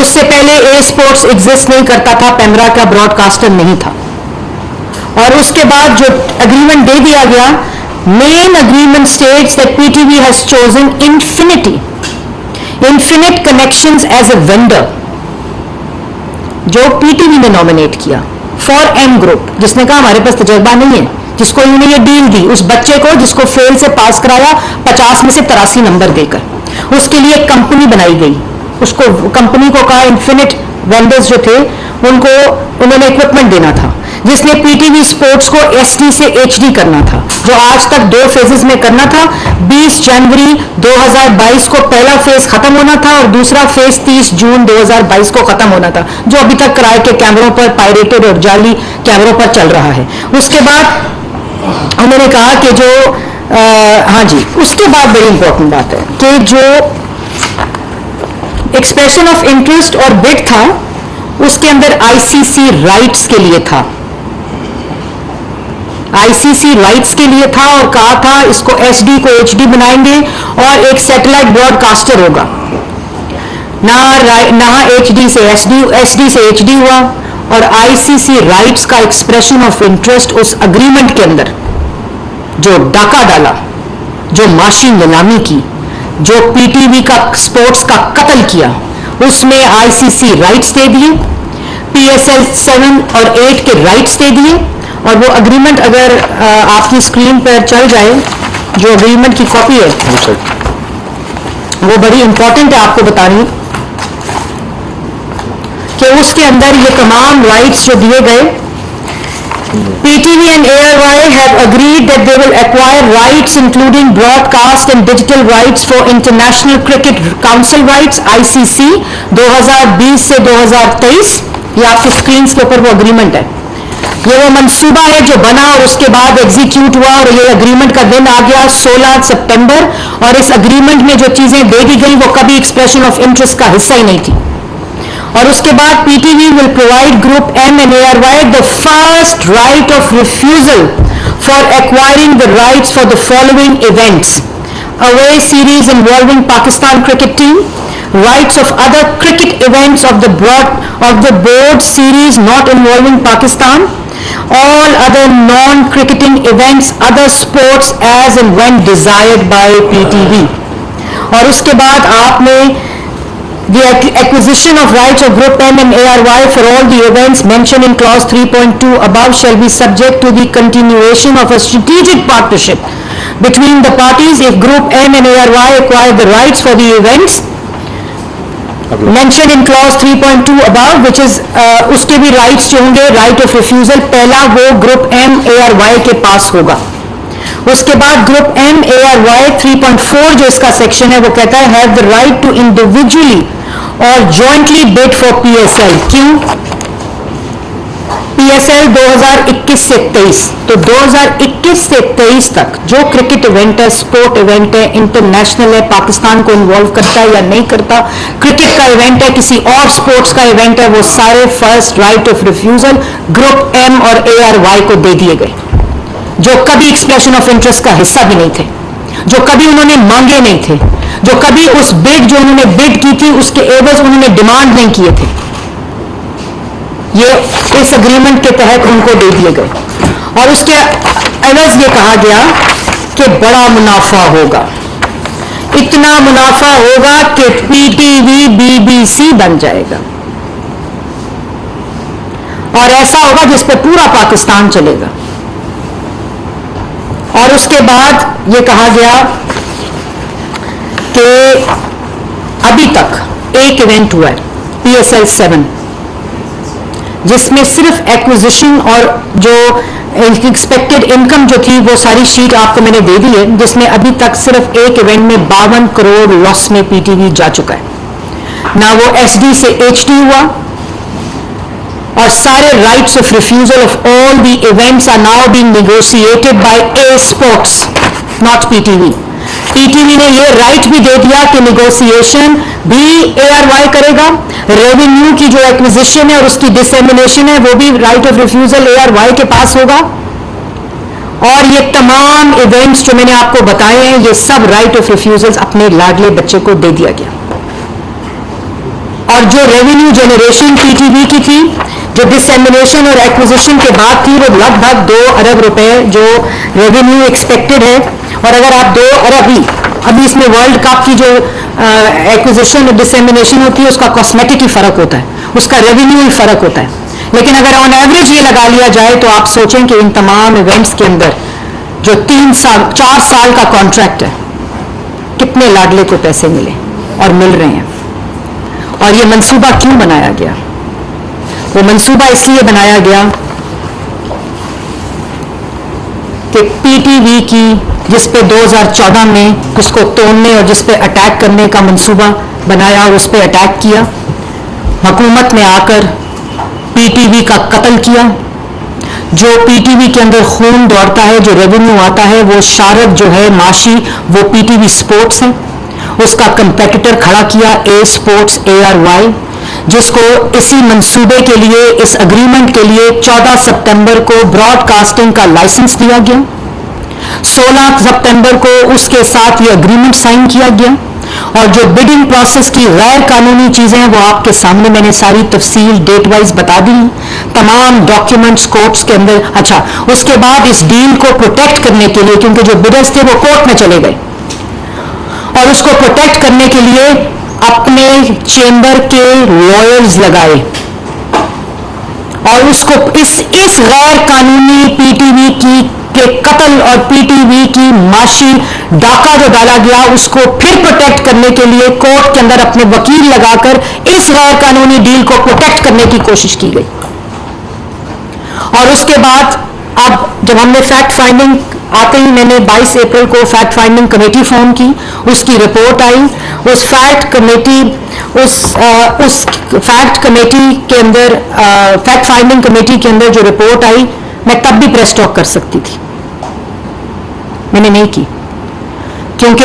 उससे पहले ए स्पोर्ट्स एग्जिस्ट नहीं करता था, पेमरा का ब्रॉडकास्टर नहीं था। और उसके बाद जो अग्रीमेंट दे दिया गया, main agreement states that PTV has chosen infinite connections as a vendor, जो पीटीवी ने नॉमिनेट किया फॉर एम ग्रुप, जिसने कहा हमारे पास तजर्बा नहीं है, जिसको इन्होंने ये डील दी उस बच्चे को जिसको फेल से पास कराया 50 में से 83 नंबर देकर, उसके लिए एक कंपनी बनाई गई। उसको कंपनी को कहा इन्फिनिट वेंडर्स जो थे उनको उन्होंने इक्विपमेंट देना था, जिसने पीटीवी स्पोर्ट्स को एसडी से एचडी करना था, जो आज तक 2 फेजेस में करना था। 20 जनवरी 2022 को पहला फेज खत्म होना था और दूसरा फेज 30 जून 2022 को खत्म होना था, जो अभी तक किराए के कैमरों पर पायरेटेड और जाली कैमरों पर चल रहा है। उसके बाद उन्होंने कहा कि जो हाँ जी, उसके बाद बड़ी इंपॉर्टेंट बात है कि जो एक्सप्रेशन ऑफ इंटरेस्ट और बिड था उसके अंदर आईसीसी राइट्स के लिए था, आईसीसी राइट्स के लिए था, और कहा था इसको एसडी को एचडी बनाएंगे और एक सैटेलाइट ब्रॉडकास्टर होगा। ना एचडी से एसडी, एसडी से एचडी हुआ, और आईसीसी राइट्स का एक्सप्रेशन ऑफ इंटरेस्ट उस अग्रीमेंट के अंदर जो डाका डाला, जो माशी नीलामी की, जो पीटीवी का स्पोर्ट्स का कत्ल किया, उसमें आईसीसी राइट्स दे दिए, पीएसएल 7 और 8 के राइट्स दे दिए। और वो अग्रीमेंट अगर आपकी स्क्रीन पर चल जाए, जो अग्रीमेंट की कॉपी है वो बड़ी इंपॉर्टेंट है आपको बता रही कि उसके अंदर ये तमाम राइट्स जो दिए गए, PTV and ARY have agreed that they will acquire rights including broadcast and digital rights for International Cricket Council rights ICC 2020 से 2023। ये आपकी स्क्रीन के ऊपर वो अग्रीमेंट है, ये वो मंसूबा है जो बना और उसके बाद एग्जीक्यूट हुआ, और ये अग्रीमेंट का दिन आ गया 16 सितंबर, और इस अग्रीमेंट में जो चीजें दे दी गई वो कभी एक्सप्रेशन ऑफ इंटरेस्ट का हिस्सा ही नहीं थी। और उसके बाद PTV will provide Group M and ARY the first right of refusal for acquiring the rights for the following events: away series involving Pakistan cricket team, rights of other cricket events of the board series not involving Pakistan, all other non-cricketing events, other sports as and when desired by PTV। और उसके बाद आपने the acquisition of rights of Group M and ARY for all the events mentioned in clause 3.2 above shall be subject to the continuation of a strategic partnership between the parties if Group M and ARY acquire the rights for the events mentioned in clause 3.2 above, which is उसके भी rights जो होंगे right of refusal पहला वो Group M ARY के पास होगा। उसके बाद ग्रुप एम ARY 3.4 जो इसका सेक्शन है वो कहता है have the right to individually और जॉइंटली बिड फॉर PSL। क्यों? PSL 2021 से 23, तो 2021 से 23 तक जो क्रिकेट इवेंट है, स्पोर्ट इवेंट है, इंटरनेशनल है, पाकिस्तान को इन्वॉल्व करता है या नहीं करता, क्रिकेट का इवेंट है, किसी और स्पोर्ट्स का इवेंट है, वो सारे first right of refusal group M और ARY को दे दिए गए, जो कभी एक्सप्रेशन ऑफ इंटरेस्ट का हिस्सा भी नहीं थे, जो कभी उन्होंने मांगे नहीं थे, जो कभी उस बिड जो उन्होंने बिड की थी उसके एवज उन्होंने डिमांड नहीं किए थे। ये इस एग्रीमेंट के तहत उनको दे दिए गए और उसके एवज ये कहा गया कि बड़ा मुनाफा होगा, इतना मुनाफा होगा कि PTV BBC बन जाएगा और ऐसा होगा जिस पे पूरा पाकिस्तान चलेगा। और उसके बाद ये कहा गया कि अभी तक एक इवेंट हुआ है PSL 7 जिसमें सिर्फ एक्विजिशन और जो एक्सपेक्टेड इनकम जो थी वो सारी शीट आपको मैंने दे दी है, जिसमें अभी तक सिर्फ एक इवेंट में 52 करोड़ लॉस में PTV जा चुका है। ना वो SD से HD हुआ और सारे rights of refusal of all the events are now being negotiated by A Sports, not PTV। PTV ने ये राइट भी दे दिया कि नेगोशिएशन भी ARY करेगा, रेवेन्यू की जो एक्विजिशन है और उसकी डिसेमिनेशन है वो भी राइट ऑफ रिफ्यूजल ARY के पास होगा और ये तमाम इवेंट्स जो मैंने आपको बताए हैं ये सब राइट ऑफ रिफ्यूजल अपने लाडले बच्चे को दे दिया गया। और जो रेवेन्यू जनरेशन PTV की थी, जो डिसेमिनेशन और एक्विजिशन के बाद थी, वो लगभग 2 अरब रुपए जो रेवेन्यू एक्सपेक्टेड है। और अगर आप 2 अरब ही अभी इसमें वर्ल्ड कप की जो एक्विजिशन और डिसेमिनेशन होती है उसका कॉस्मेटिक ही फर्क होता है, उसका रेवेन्यू ही फर्क होता है, लेकिन अगर ऑन एवरेज ये लगा लिया जाए तो आप सोचें कि इन तमाम इवेंट्स के अंदर जो 4 साल का कॉन्ट्रैक्ट है कितने लाडले को पैसे मिले और मिल रहे हैं। और ये मंसूबा क्यों बनाया गया? वो मंसूबा इसलिए बनाया गया कि PTV की जिस पे 2014 में उसको तोड़ने और जिस पे अटैक करने का मंसूबा बनाया और उस पे अटैक किया, हुकूमत ने आकर PTV का कत्ल किया। जो PTV के अंदर खून दौड़ता है, जो रेवेन्यू आता है, वो शारक जो है माशी, वो PTV स्पोर्ट्स है। उसका कंपेटिटर खड़ा किया A Sports ARY, जिसको इसी मंसूबे के लिए, इस एग्रीमेंट के लिए 14 सितंबर को ब्रॉडकास्टिंग का लाइसेंस दिया गया। 16 सितंबर को उसके साथ ये एग्रीमेंट साइन किया गया और जो बिडिंग प्रोसेस की गैर कानूनी चीजें हैं वो आपके सामने मैंने सारी तफसील डेट वाइज बता दी, तमाम डॉक्यूमेंट्स कोर्ट्स के अंदर। अच्छा, उसके बाद इस डील को प्रोटेक्ट करने के लिए, क्योंकि जो बिडर्स थे वो कोर्ट में चले गए, और उसको प्रोटेक्ट करने के लिए अपने चेंबर के लॉयर्स लगाए और उसको इस गैर कानूनी PTV की के कत्ल और PTV की माशी डाका जो डाला गया उसको फिर प्रोटेक्ट करने के लिए कोर्ट के अंदर अपने वकील लगाकर इस गैर कानूनी डील को प्रोटेक्ट करने की कोशिश की गई। और उसके बाद अब जब हमने फैक्ट फाइंडिंग आते ही मैंने 22 अप्रैल को फैक्ट फाइंडिंग कमेटी फॉर्म की, उसकी रिपोर्ट आई। उस फैक्ट कमेटी के अंदर फैक्ट फाइंडिंग कमेटी के अंदर जो रिपोर्ट आई, मैं तब भी प्रेस टॉक कर सकती थी, मैंने नहीं की, क्योंकि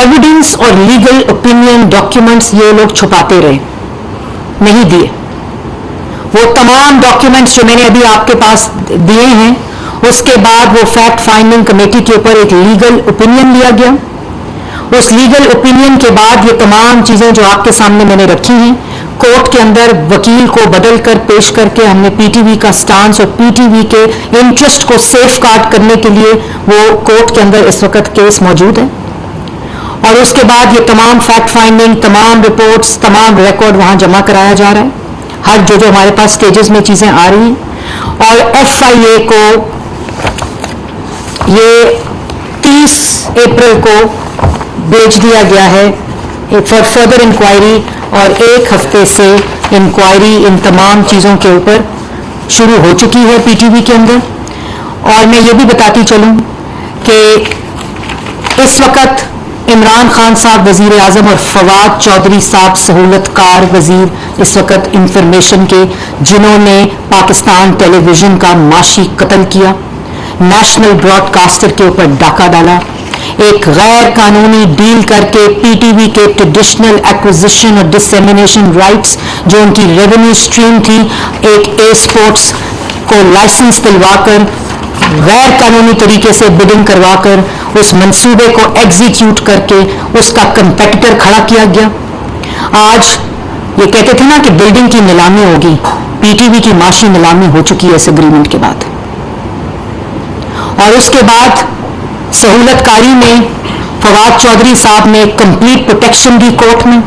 एविडेंस और लीगल ओपिनियन डॉक्यूमेंट्स ये लोग छुपाते रहे, नहीं दिए। वो तमाम डॉक्यूमेंट्स जो मैंने अभी आपके पास दिए हैं, उसके बाद वो फैक्ट फाइंडिंग कमेटी के ऊपर एक लीगल ओपिनियन लिया गया। उस लीगल ओपिनियन के बाद ये तमाम चीजें जो आपके सामने मैंने रखी हैं, कोर्ट के अंदर वकील को बदल कर पेश करके हमने PTV का स्टांस और PTV के इंटरेस्ट को सेफ गार्ड करने के लिए वो कोर्ट के अंदर इस वक्त केस मौजूद है। और उसके बाद ये तमाम फैक्ट फाइंडिंग, तमाम रिपोर्ट्स, तमाम रिकॉर्ड वहां जमा कराया जा रहा है, हर जो हमारे पास स्टेजेस में चीजें आ रही हैं। और FIA को ये 30 अप्रैल को भेज दिया गया है फॉर फर्दर इंक्वायरी, और 1 हफ्ते से इंक्वायरी इन तमाम चीज़ों के ऊपर शुरू हो चुकी है PTV के अंदर। और मैं ये भी बताती चलूँ कि इस वक्त इमरान खान साहब वजीर आजम और फवाद चौधरी साहब सहूलतकार वजीर इस वक्त इंफॉर्मेशन के, जिन्होंने पाकिस्तान टेलीविजन का माशी कत्ल किया, नेशनल ब्रॉडकास्टर के ऊपर डाका डाला, एक गैर कानूनी डील करके पीटीवी के ट्रेडिशनल एक्विजिशन और डिसेमिनेशन राइट्स जो उनकी रेवेन्यू स्ट्रीम थी, एक ए स्पोर्ट्स को लाइसेंस दिलवाकर गैर कानूनी तरीके से बिडिंग करवाकर उस मंसूबे को एग्जीक्यूट करके उसका कंपेटिटर खड़ा किया गया। आज ये कहते थे ना कि बिल्डिंग की नीलामी होगी, पीटीवी की माशी नीलामी हो चुकी है इस एग्रीमेंट के बाद। और उसके बाद सहूलतकारी में फवाद चौधरी साहब ने कंप्लीट प्रोटेक्शन दी कोर्ट में,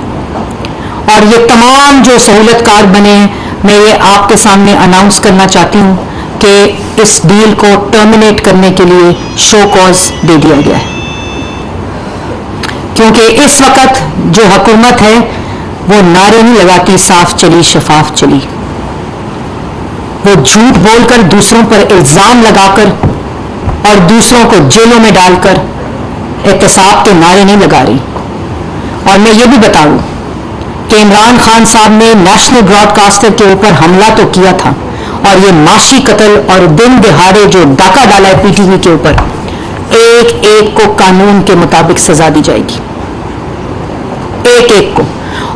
और ये तमाम जो सहूलतकार बने, मैं ये आपके सामने अनाउंस करना चाहती हूँ कि इस डील को टर्मिनेट करने के लिए शो कॉज दे दिया गया है, क्योंकि इस वक्त जो हुकूमत है वो नारे नहीं लगाती साफ चली शफाफ चली, वो झूठ बोलकर दूसरों पर इल्जाम लगाकर और दूसरों को जेलों में डालकर एहतसाब के नारे नहीं लगा रही। और मैं ये भी बता दूं कि इमरान खान साहब ने नेशनल ब्रॉडकास्टर के ऊपर हमला तो किया था, और ये माशी कत्ल और दिन दिहाड़े जो डाका डाला है पीटीवी के ऊपर, एक एक को कानून के मुताबिक सजा दी जाएगी, एक एक को।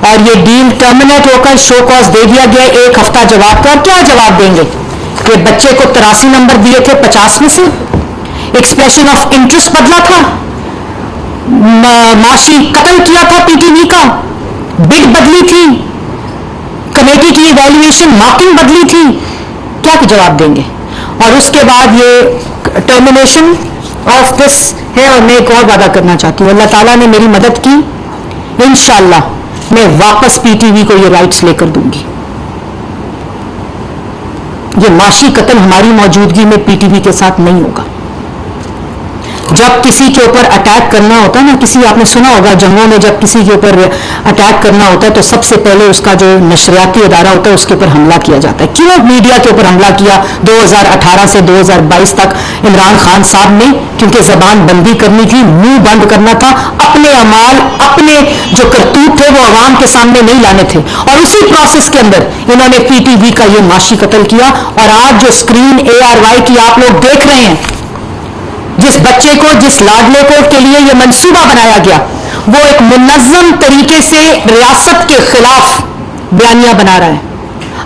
और ये डील टर्मिनेट होकर शो कॉज दे दिया गया, एक हफ्ता जवाब का। क्या जवाब देंगे कि बच्चे को 83 नंबर दिए थे 50 में से, एक्सप्रेशन ऑफ इंटरेस्ट बदला था, माशी कत्ल किया था पीटीवी का, बिड बदली थी, कमेटी की इवैल्यूएशन मार्किंग बदली थी, क्या जवाब देंगे? और उसके बाद ये टर्मिनेशन ऑफ दिस है। और मैं एक और वादा करना चाहती हूँ, अल्लाह ताला ने मेरी मदद की, इंशाअल्लाह मैं वापस पीटीवी को ये राइट्स लेकर दूंगी। ये माशी कत्ल हमारी मौजूदगी में पीटीवी के साथ नहीं होगा। जब किसी के ऊपर अटैक करना होता है ना, किसी आपने सुना होगा जंगों में जब किसी के ऊपर अटैक करना होता है तो सबसे पहले उसका जो नशरियाती इदारा होता है उसके ऊपर हमला किया जाता है। क्यों मीडिया के ऊपर हमला किया 2018 से 2022 तक इमरान खान साहब ने? क्योंकि जबान बंदी करनी थी, मुंह बंद करना था, अपने अमाल अपने जो करतूत थे वो अवाम के सामने नहीं लाने थे। और उसी प्रोसेस के अंदर इन्होंने पीटीवी का ये माशी कत्ल किया। और आज जो स्क्रीन ARY की आप लोग देख रहे हैं, जिस बच्चे को, जिस लाडले को के लिए यह मंसूबा बनाया गया, वो एक मुनज़्ज़म तरीके से रियासत के खिलाफ बयानियां बना रहा है,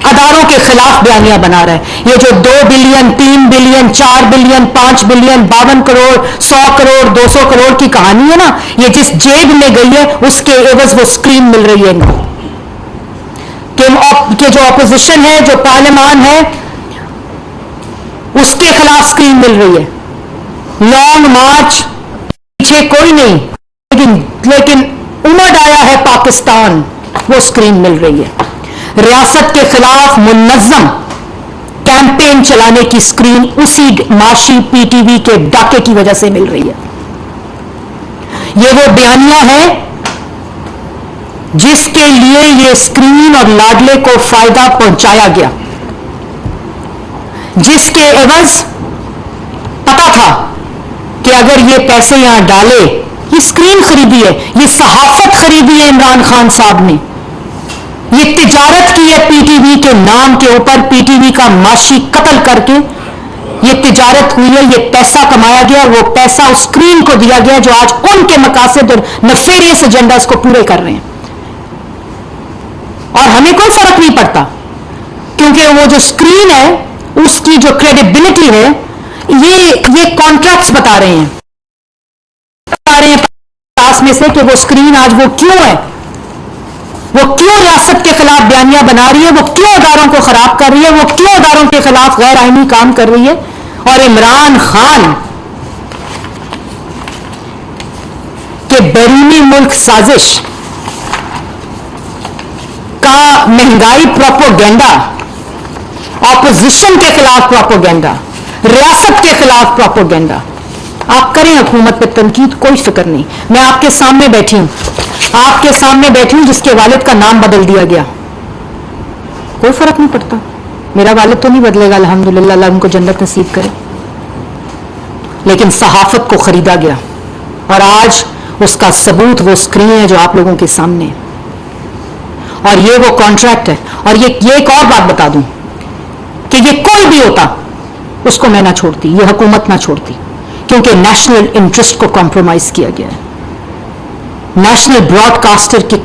अदारों के खिलाफ बयानियां बना रहा है। ये जो 2 billion 3 billion 4 billion 5 billion 52 crore 100 crore 200 crore की कहानी है ना, ये जिस जेब में गई है उसके एवज वो स्क्रीन मिल रही है इनको। कि जो ऑपोजिशन है, जो पार्लियामान है, उसके खिलाफ स्क्रीन मिल रही है। लॉन्ग मार्च पीछे कोई नहीं, लेकिन उमड़ आया है पाकिस्तान, वो स्क्रीन मिल रही है। रियासत के खिलाफ मुनज़्ज़म कैंपेन चलाने की स्क्रीन उसी माशी पीटीवी के डाके की वजह से मिल रही है। ये वो बयानियां हैं जिसके लिए ये स्क्रीन और लाडले को फायदा पहुंचाया गया, जिसके एवज पता था कि अगर ये पैसे यहां डाले, ये स्क्रीन खरीदी है, ये सहाफत खरीदी है इमरान खान साहब ने, ये तिजारत की है पीटीवी के नाम के ऊपर, पीटीवी का माशी कत्ल करके ये तिजारत हुई है, ये पैसा कमाया गया। वो पैसा उस स्क्रीन को दिया गया जो आज उनके मकासद और नफेरियस एजेंडास को पूरे कर रहे हैं। और हमें कोई फर्क नहीं पड़ता, क्योंकि वो जो स्क्रीन है उसकी जो क्रेडिबिलिटी है, ये कॉन्ट्रैक्ट्स बता रहे हैं पास में से कि वो स्क्रीन आज वो क्यों है, वो क्यों रियासत के खिलाफ बयानियां बना रही है, वो क्यों अदारों को खराब कर रही है, वो क्यों अदारों के खिलाफ गैर आईनी काम कर रही है। और इमरान खान के बैरूनी मुल्क साजिश का महंगाई प्रोपोगेंडा, ऑपोजिशन के खिलाफ प्रोपोगेंडा, रियासत के खिलाफ प्रोपोगेंडा, आप करें हुकूमत पे तनकीद, कोई फिक्र नहीं। मैं आपके सामने बैठी हूं, आपके सामने बैठी हूं जिसके वालिद का नाम बदल दिया गया, कोई फर्क नहीं पड़ता। मेरा वालिद तो नहीं बदलेगा, अल्हम्दुलिल्लाह, अल्लाह उनको जन्नत नसीब करे। लेकिन सहाफत को खरीदा गया और आज उसका सबूत वो स्क्रीन है जो आप लोगों के सामने है और ये वो कॉन्ट्रैक्ट है। और ये एक और बात बता दूं कि ये कोई भी होता उसको मैं ना छोड़ती, ये हुकूमत ना छोड़ती, क्योंकि नेशनल इंटरेस्ट को कॉम्प्रोमाइज किया गया है, नेशनल ब्रॉडकास्टर के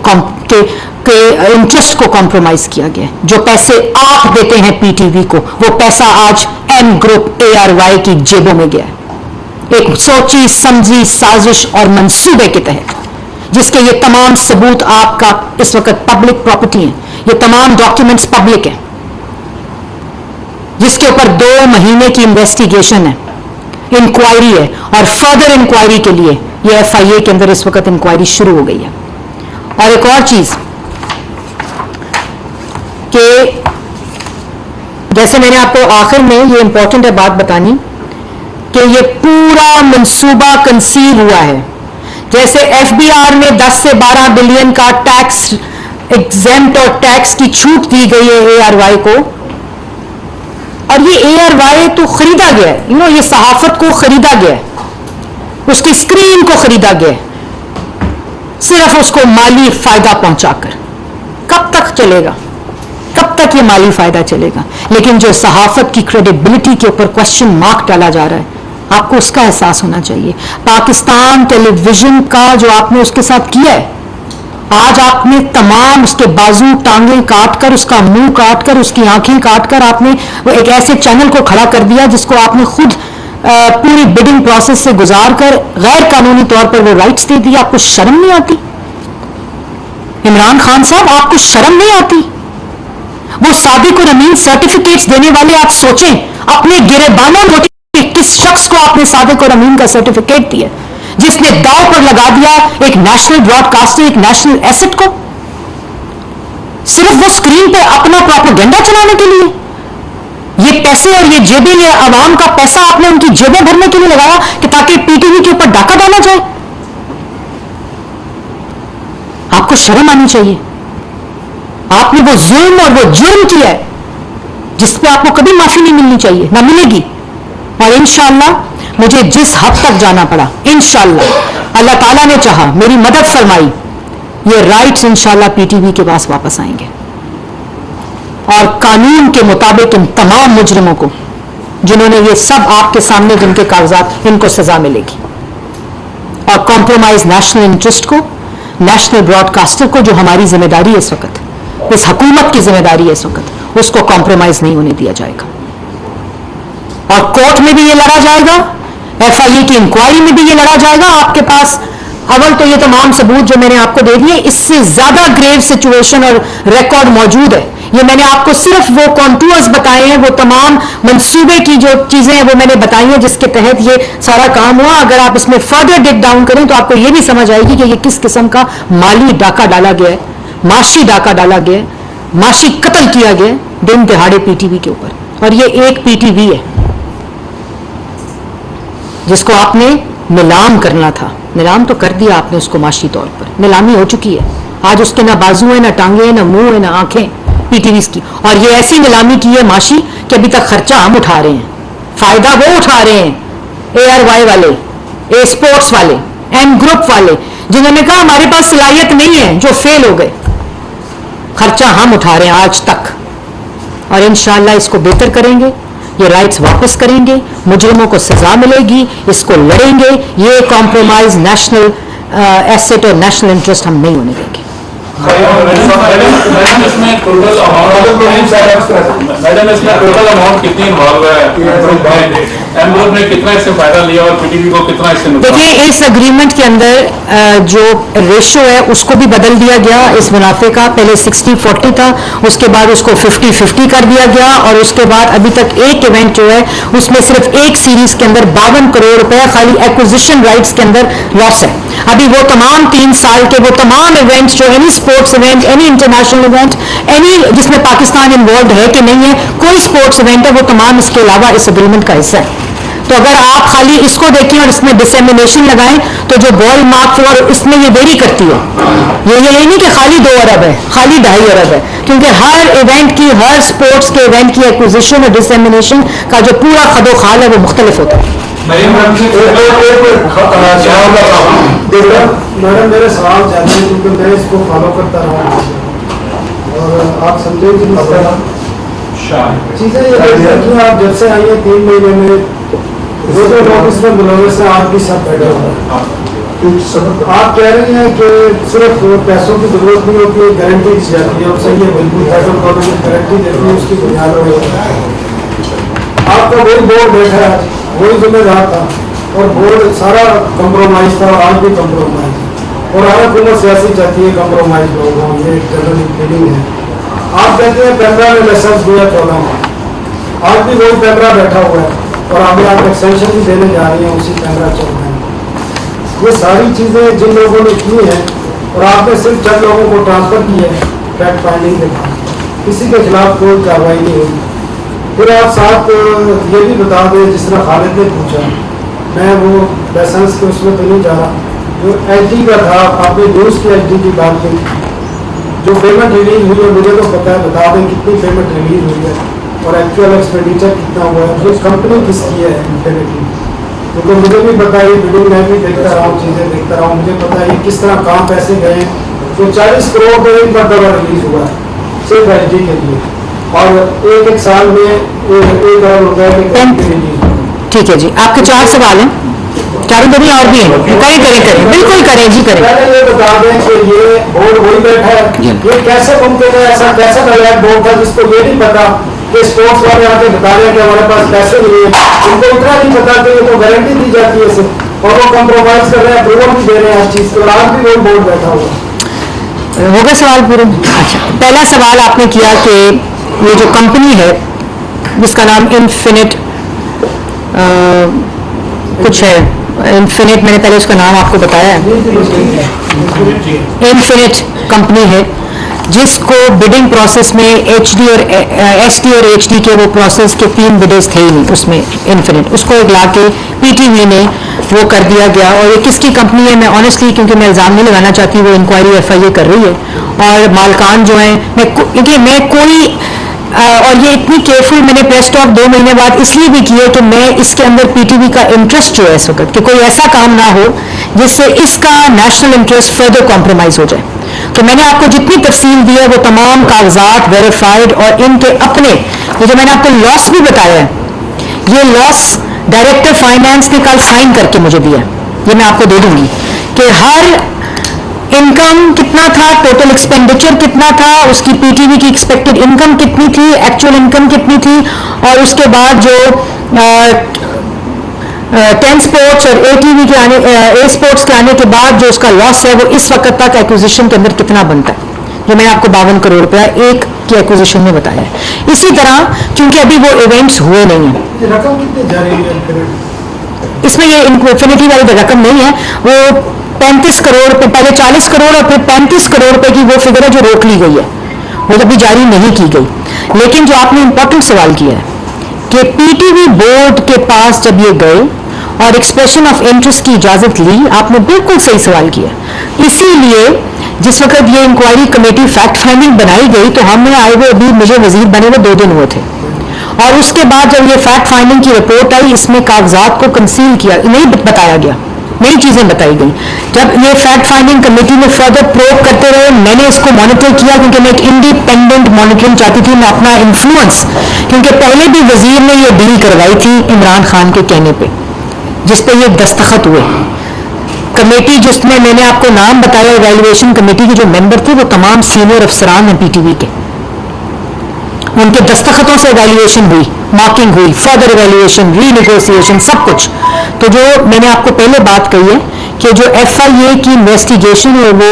इंटरेस्ट को कॉम्प्रोमाइज किया गया है। जो पैसे आप देते हैं पीटीवी को, वो पैसा आज एम ग्रुप ARY की जेबों में गया है, एक सोची समझी साजिश और मंसूबे के तहत, जिसके ये तमाम सबूत आपका इस वक्त पब्लिक प्रॉपर्टी हैं, ये तमाम डॉक्यूमेंट्स पब्लिक हैं, जिसके ऊपर 2 महीने की इन्वेस्टिगेशन है, इंक्वायरी है और फर्दर इंक्वायरी के लिए ये FIA के अंदर इस वक्त इंक्वायरी शुरू हो गई है। और एक और चीज कि जैसे मैंने आपको आखिर में ये इंपॉर्टेंट है बात बतानी कि ये पूरा मंसूबा कंसीव हुआ है। जैसे FBR में 10 से 12 बिलियन का टैक्स एग्जेम्प्ट और टैक्स की छूट दी गई है ARY को, और ये ARY तो खरीदा गया है, ये सहाफत को खरीदा गया है, उसकी स्क्रीन को खरीदा गया है, सिर्फ उसको माली फायदा पहुंचाकर। कब तक चलेगा, कब तक ये माली फायदा चलेगा? लेकिन जो सहाफत की क्रेडिबिलिटी के ऊपर क्वेश्चन मार्क डाला जा रहा है, आपको उसका एहसास होना चाहिए। पाकिस्तान टेलीविजन का जो आपने उसके साथ किया है, आज आपने तमाम उसके बाजू टांगे काटकर, उसका मुंह काटकर, उसकी आंखें काटकर आपने वो एक ऐसे चैनल को खड़ा कर दिया जिसको आपने खुद पूरी बिडिंग प्रोसेस से गुजार कर गैर कानूनी तौर पर वो राइट्स दे दिए। आपको शर्म नहीं आती? इमरान खान साहब, आपको शर्म नहीं आती? वो सादिक और अमीन सर्टिफिकेट्स देने वाले, आप सोचें अपने गिरेबानों नोटिस किस शख्स को आपने सादिक और अमीन का सर्टिफिकेट दिया, जिसने दांव पर लगा दिया एक नेशनल ब्रॉडकास्टर, एक नेशनल एसेट को, सिर्फ वो स्क्रीन पे अपना प्रोपेगेंडा चलाने के लिए। ये पैसे और ये जेबें, ये आवाम का पैसा आपने उनकी जेबें भरने के लिए लगाया कि ताकि पीटीवी के ऊपर डाका डाला जाए। आपको शर्म आनी चाहिए। आपने वो जुल्म और वो जुर्म किया है जिस पे आपको कभी माफी नहीं मिलनी चाहिए, ना मिलेगी। और इंशाअल्लाह मुझे जिस हद तक जाना पड़ा, इंशाअल्लाह अल्लाह ताला ने चाहा, मेरी मदद फरमाई, ये राइट्स इंशाअल्लाह पीटीवी के पास वापस आएंगे और कानून के मुताबिक इन तमाम मुजरिमों को, जिन्होंने ये सब आपके सामने जिनके कागजात, इनको सजा मिलेगी। और कॉम्प्रोमाइज नेशनल इंटरेस्ट को, नेशनल ब्रॉडकास्टर को, जो हमारी जिम्मेदारी है इस वक्त, इस हुकूमत की जिम्मेदारी है इस वक्त, उसको कॉम्प्रोमाइज नहीं होने दिया जाएगा। और कोर्ट में भी ये लड़ा जाएगा, FIA की इंक्वायरी में भी ये लड़ा जाएगा। आपके पास अव्वल तो ये तमाम सबूत जो मैंने आपको दे दिए, इससे ज्यादा ग्रेव सिचुएशन और रिकॉर्ड मौजूद है। ये मैंने आपको सिर्फ वो कॉन्टूर्स बताए हैं, वो तमाम मंसूबे की जो चीजें हैं वो मैंने बताई हैं जिसके तहत ये सारा काम हुआ। अगर आप इसमें फर्दर डिग डाउन करें तो आपको ये भी समझ आएगी कि ये किस किस्म का माली डाका डाला गया है, माशी डाका डाला गया है, माशी कत्ल किया गया है दिन दिहाड़े पीटीवी के ऊपर। और ये एक पीटीवी है जिसको आपने नीलाम करना था, नीलाम तो कर दिया आपने उसको, माशी तौर पर नीलामी हो चुकी है। आज उसके ना बाजू है, ना टांगे हैं, ना मुंह है, ना आंखें पीटीवी की। और ये ऐसी नीलामी की है माशी कि अभी तक खर्चा हम उठा रहे हैं, फायदा वो उठा रहे हैं, ARY वाले, ए स्पोर्ट्स वाले, एम ग्रुप वाले, जिन्होंने कहा हमारे पास सलाहियत नहीं है, जो फेल हो गए। खर्चा हम उठा रहे हैं आज तक, और इंशाअल्लाह इसको बेहतर करेंगे, ये राइट्स वापस करेंगे, मुजरिमों को सजा मिलेगी, इसको लड़ेंगे। ये कॉम्प्रोमाइज नेशनल एसेट और नेशनल इंटरेस्ट हम नहीं होने देंगे। मैडम इसमें टोटल अमाउंट कितनी इन्वॉल्व है, एम ग्रुप ने कितना इससे फायदा लिया और पीटीवी को कितना इससे नुकसान? देखिए, इस अग्रीमेंट के अंदर जो रेशो है उसको भी बदल दिया गया इस मुनाफे का। पहले 60-40 था, उसके बाद उसको 50-50 कर दिया गया, और उसके बाद अभी तक एक इवेंट जो है उसमें सिर्फ एक सीरीज के अंदर 52 करोड़ रुपए खाली एक्विजिशन राइट्स के अंदर लॉस है। अभी वो तमाम 3 साल के वो तमाम इवेंट्स जो any sports event, any international event, any जिसमें पाकिस्तान इन्वॉल्व है कि नहीं है, कोई स्पोर्ट्स इवेंट है, वो तमाम इसके अलावा इस एग्रीमेंट का हिस्सा है। तो अगर आप खाली इसको देखें और इसमें डिसेमिनेशन लगाएं तो जो बॉल मार्क और इसमें ये वेरी करती है। ये नहीं कि खाली 2 अरब है, खाली 2.5 अरब है, क्योंकि हर इवेंट की, हर स्पोर्ट्स के इवेंट की एक्विजिशन और डिसेमिनेशन का जो पूरा खदोखाल है वो मुख्तलिफ होता है। मैडम मेरे सवाल जाते हैं क्योंकि मैं इसको फॉलो करता रहा और आप समझे कि चीज़ें ये देखिए, आप जब से आई हैं 3 महीने में दो ऑफिस में बुलाने से आपकी सब बैठा हुआ है। आप कह रही हैं कि सिर्फ पैसों की जरूरत नहीं होती है, गारंटी दी जाती है और सही है, बिल्कुल फेडरल गवर्नमेंट गारंटी देती है, उसकी बुनियाद पर आपका वही बोर्ड बैठा है, वही जिम्मेदार था और बोर्ड सारा कंप्रोमाइज था और आज भी कंप्रोमाइज और हर हुकूमत सियासी चाहती है कंप्रोमाइज लोगों, ये एक जनरल फीलिंग है। आप कहते हैं पैमरा ने लाइसेंस दिया 14 में, आज भी वही पैमरा बैठा हुआ है और आगे आप एक्सटेंशन भी देने जा रही हैं, उसी पैमरा चल रहे हैं। ये सारी चीज़ें जिन लोगों ने की हैं और आपने सिर्फ चंद लोगों को ट्रांसफ़र की है फैक्ट फाइंडिंग के बाद, किसी के खिलाफ कोई कार्रवाई नहीं हुई। फिर आप साथ ये भी बता दें, जिस तरह खालिद ने पूछा, मैं वो लाइसेंस के उसमें तो नहीं जा रहा, जो एचडी का था, आपने न्यूज़ की एचडी की बात की, जो पेमेंट रिलीज हुई है मुझे तो पता है, बता दें कितनी पेमेंट रिलीज हुई है और एक्चुअल एक्सपेंडिचर कितना हुआ है, जो कंपनी किसकी है इंफिनिटी, क्योंकि मुझे भी पता है, बिल्डिंग मैं भी देखता रहा हूँ, चीज़ें देखता रहा हूँ, मुझे पता है किस तरह कहाँ पैसे गए। तो 40 करोड़ तो एक मरतबा रिलीज हुआ है सिर्फ एचडी के लिए और एक साल में 1 करोड़ रुपए की रिलीज हुआ। ठीक है जी, आपके 4 सवाल हैं, चारों दो और भी हैं, करें बिल्कुल करें जी, करें। पहले ये बता दें कि ये बोर्ड वही बैठा है, ये कैसे मुमकिन है, ऐसा कैसे बना बोर्ड था जिसको ये नहीं पता कि स्पोर्ट्स वाले आके बता रहे हैं कि हमारे पास पैसे नहीं है, उनको इतना नहीं पता कि ये तो गारंटी दी जाती है सिर्फ और वो कंप्रोमाइज कर रहे हैं, अप्रूवल भी दे रहे हैं हर चीज़ के, और आज भी वही बोर्ड बैठा हुआ हो गए सवाल पूरे? अच्छा, पहला सवाल आपने किया कि ये जो कंपनी है जिसका नाम इन्फिनिट कुछ है, इन्फिनिट, मैंने पहले उसका नाम आपको बताया है, इन्फिनिट कंपनी है जिसको बिडिंग प्रोसेस में एचडी और एसडी और एचडी के वो प्रोसेस के 3 बिडर्स थे ही नहीं उसमें, इन्फिनिट उसको एक ला के पीटीवी ने वो कर दिया गया। और ये किसकी कंपनी है, मैं ऑनेस्टली क्योंकि मैं इल्ज़ाम नहीं लगाना चाहती, वो इंक्वायरी एफआईए कर रही है और मालकान जो हैं, मैं कोई और ये इतनी केयरफुल मैंने प्रेस टॉक 2 महीने बाद इसलिए भी की है कि मैं इसके अंदर पीटीवी का इंटरेस्ट जो है इस वक्त कि कोई ऐसा काम ना हो जिससे इसका नेशनल इंटरेस्ट फर्दर कॉम्प्रोमाइज हो जाए। तो मैंने आपको जितनी तफसील दी है वो तमाम कागजात वेरीफाइड और इनके अपने, ये जो मैंने आपको लॉस भी बताया है, ये लॉस डायरेक्टर फाइनेंस ने कल साइन करके मुझे दिया, ये मैं आपको दे दूंगी कि हर इनकम कितना था, टोटल एक्सपेंडिचर कितना था, उसकी पीटीवी की एक्सपेक्टेड इनकम कितनी थी, एक्चुअल इनकम कितनी थी, और उसके बाद जो 10 स्पोर्ट्स और एटीवी के आने ए स्पोर्ट्स के आने के बाद जो उसका लॉस है वो इस वक्त तक एक्विजिशन के अंदर कितना बनता है, जो मैंने आपको 52 करोड़ रुपया एक की एक्विजिशन में बताया है। इसी तरह क्योंकि अभी वो इवेंट्स हुए नहीं हैं, रकम कितनी जा रही है इसमें ये इन्फिनिटी वाली रकम नहीं है, वो 35 करोड़ रुपए, पहले 40 करोड़ और फिर 35 करोड़ रुपए की वो फिगर है जो रोक ली गई है, वो अभी जारी नहीं की गई। लेकिन जो आपने इंपॉर्टेंट सवाल किया है कि पीटीवी बोर्ड के पास जब ये गए और एक्सप्रेशन ऑफ इंटरेस्ट की इजाजत ली, आपने बिल्कुल सही सवाल किया। इसीलिए जिस वक्त ये इंक्वायरी कमेटी फैक्ट फाइंडिंग बनाई गई तो हमने आए हुए, अभी मुझे वजीर बने हुए 2 दिन हुए थे, और उसके बाद जब ये फैक्ट फाइंडिंग की रिपोर्ट आई इसमें कागजात को कंसील किया नहीं बताया गया, नई चीजें बताई गई। जब ये फैक्ट फाइंडिंग कमेटी में फर्दर प्रोब करते रहे, मैंने इसको मॉनिटर किया क्योंकि मैं एक इंडिपेंडेंट मॉनिटरिंग चाहती थी, मैं अपना इन्फ्लुएंस, क्योंकि पहले भी वजीर ने ये डील करवाई थी इमरान खान के कहने पे, जिस पे ये दस्तखत हुए। कमेटी जिसमें मैंने आपको नाम बताया, इवैल्यूएशन कमेटी के जो मेंबर थे वो तमाम सीनियर अफसरान हैं पीटीवी के, उनके दस्तखतों से इवैल्यूएशन हुई, मार्किंग हुई, फर्दर इवैल्यूएशन, रीनेगोशिएशन, सब कुछ। तो जो मैंने आपको पहले बात कही है कि जो एफआईए की इन्वेस्टिगेशन है वो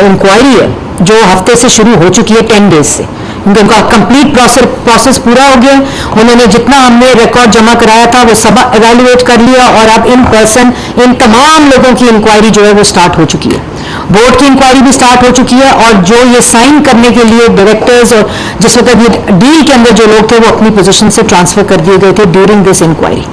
इंक्वायरी है जो हफ्ते से शुरू हो चुकी है, 10 डेज से, उनका कंप्लीट प्रोसेस पूरा हो गया। उन्होंने जितना हमने रिकॉर्ड जमा कराया था वो सब एवेल्युएट कर लिया और अब इन पर्सन इन तमाम लोगों की इंक्वायरी जो है वो स्टार्ट हो चुकी है, बोर्ड की इंक्वायरी भी स्टार्ट हो चुकी है, और जो ये साइन करने के लिए डायरेक्टर्स और जिस वक्त ये डील के अंदर जो लोग थे वो अपनी पोजीशन से ट्रांसफर कर दिए गए थे ड्यूरिंग दिस इंक्वायरी।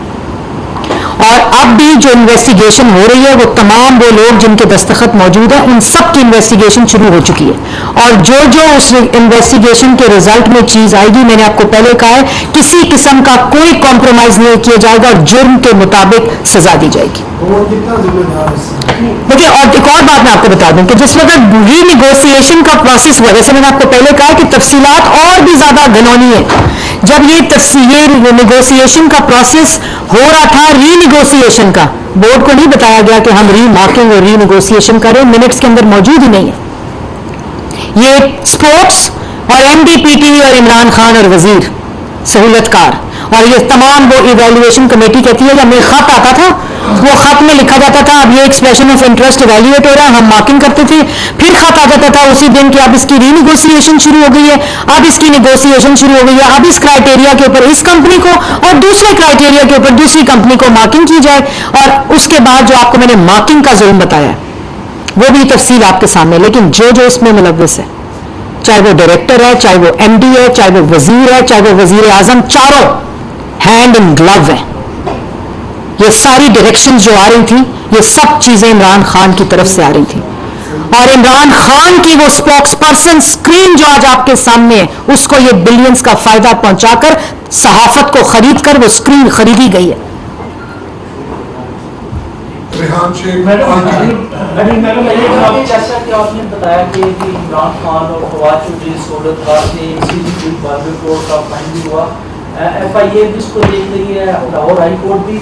और अब भी जो इन्वेस्टिगेशन हो रही है वो तमाम वो लोग जिनके दस्तखत मौजूद हैं उन सब की इन्वेस्टिगेशन शुरू हो चुकी है। और जो जो उस इन्वेस्टिगेशन के रिजल्ट में चीज आएगी, मैंने आपको पहले कहा है, किसी किस्म का कोई कॉम्प्रोमाइज नहीं किया जाएगा और जुर्म के मुताबिक सजा दी जाएगी। वो कितना जिम्मेदार है इसमें? देखिए, और एक और बात मैं आपको बता दूं कि जिस वक्त रीनिगोशिएशन का प्रोसेस हुआ, जैसे मैंने आपको पहले कहा कि तफसीलात और भी ज्यादा घनौनी है, जब ये निगोशिएशन का प्रोसेस हो रहा था, रीनिगोशिएशन का, बोर्ड को नहीं बताया गया कि हम रीमार्किंग और रीनिगोशिएशन करें, मिनट्स के अंदर मौजूद ही नहीं है। ये स्पोर्ट्स और एमडीपीटीवी और इमरान खान और वजीर सहूलतकार और ये तमाम वो इवैल्यूएशन कमेटी कहती है, जब मेरे खत आता था वो खत में लिखा जाता था अब ये एक्सप्रेशन ऑफ इंटरेस्ट इवैल्यूएट हो रहा है, हम मार्किंग करते थे, फिर खत आ जाता था उसी दिन कि अब इसकी रीनिगोशिएशन शुरू हो गई है, अब इसकी निगोशिएशन शुरू हो गई है, अब इस क्राइटेरिया के ऊपर इस कंपनी को और दूसरे क्राइटेरिया के ऊपर दूसरी कंपनी को मार्किंग की जाए। और उसके बाद जो आपको मैंने मार्किंग का जुल्म बताया वो भी तफसील आपके सामने, लेकिन जो जो इसमें मुलव्वस है, चाहे वो डायरेक्टर है, चाहे वो एमडी है, चाहे वो वजीर है, चाहे वो वजीर आजम, चारों हैंड इन ग्लव है। ये सारी डायरेक्शन जो आ रही थी, ये सब चीजें इमरान खान की तरफ से आ रही थी और इमरान खान की वो स्पोक्स पर्सन स्क्रीन जो आज आपके सामने है, उसको ये बिलियंस का फायदा पहुंचाकर सहाफत को खरीद कर वो स्क्रीन खरीदी गई है। आपने चर्चा की, आपने बताया कि इमरान खान और फवाद चौधरी सहूलतकार ने इसी कोर्ट का फाइनल हुआ, FIA भी इसको देख रही है, लाहौर हाई कोर्ट भी।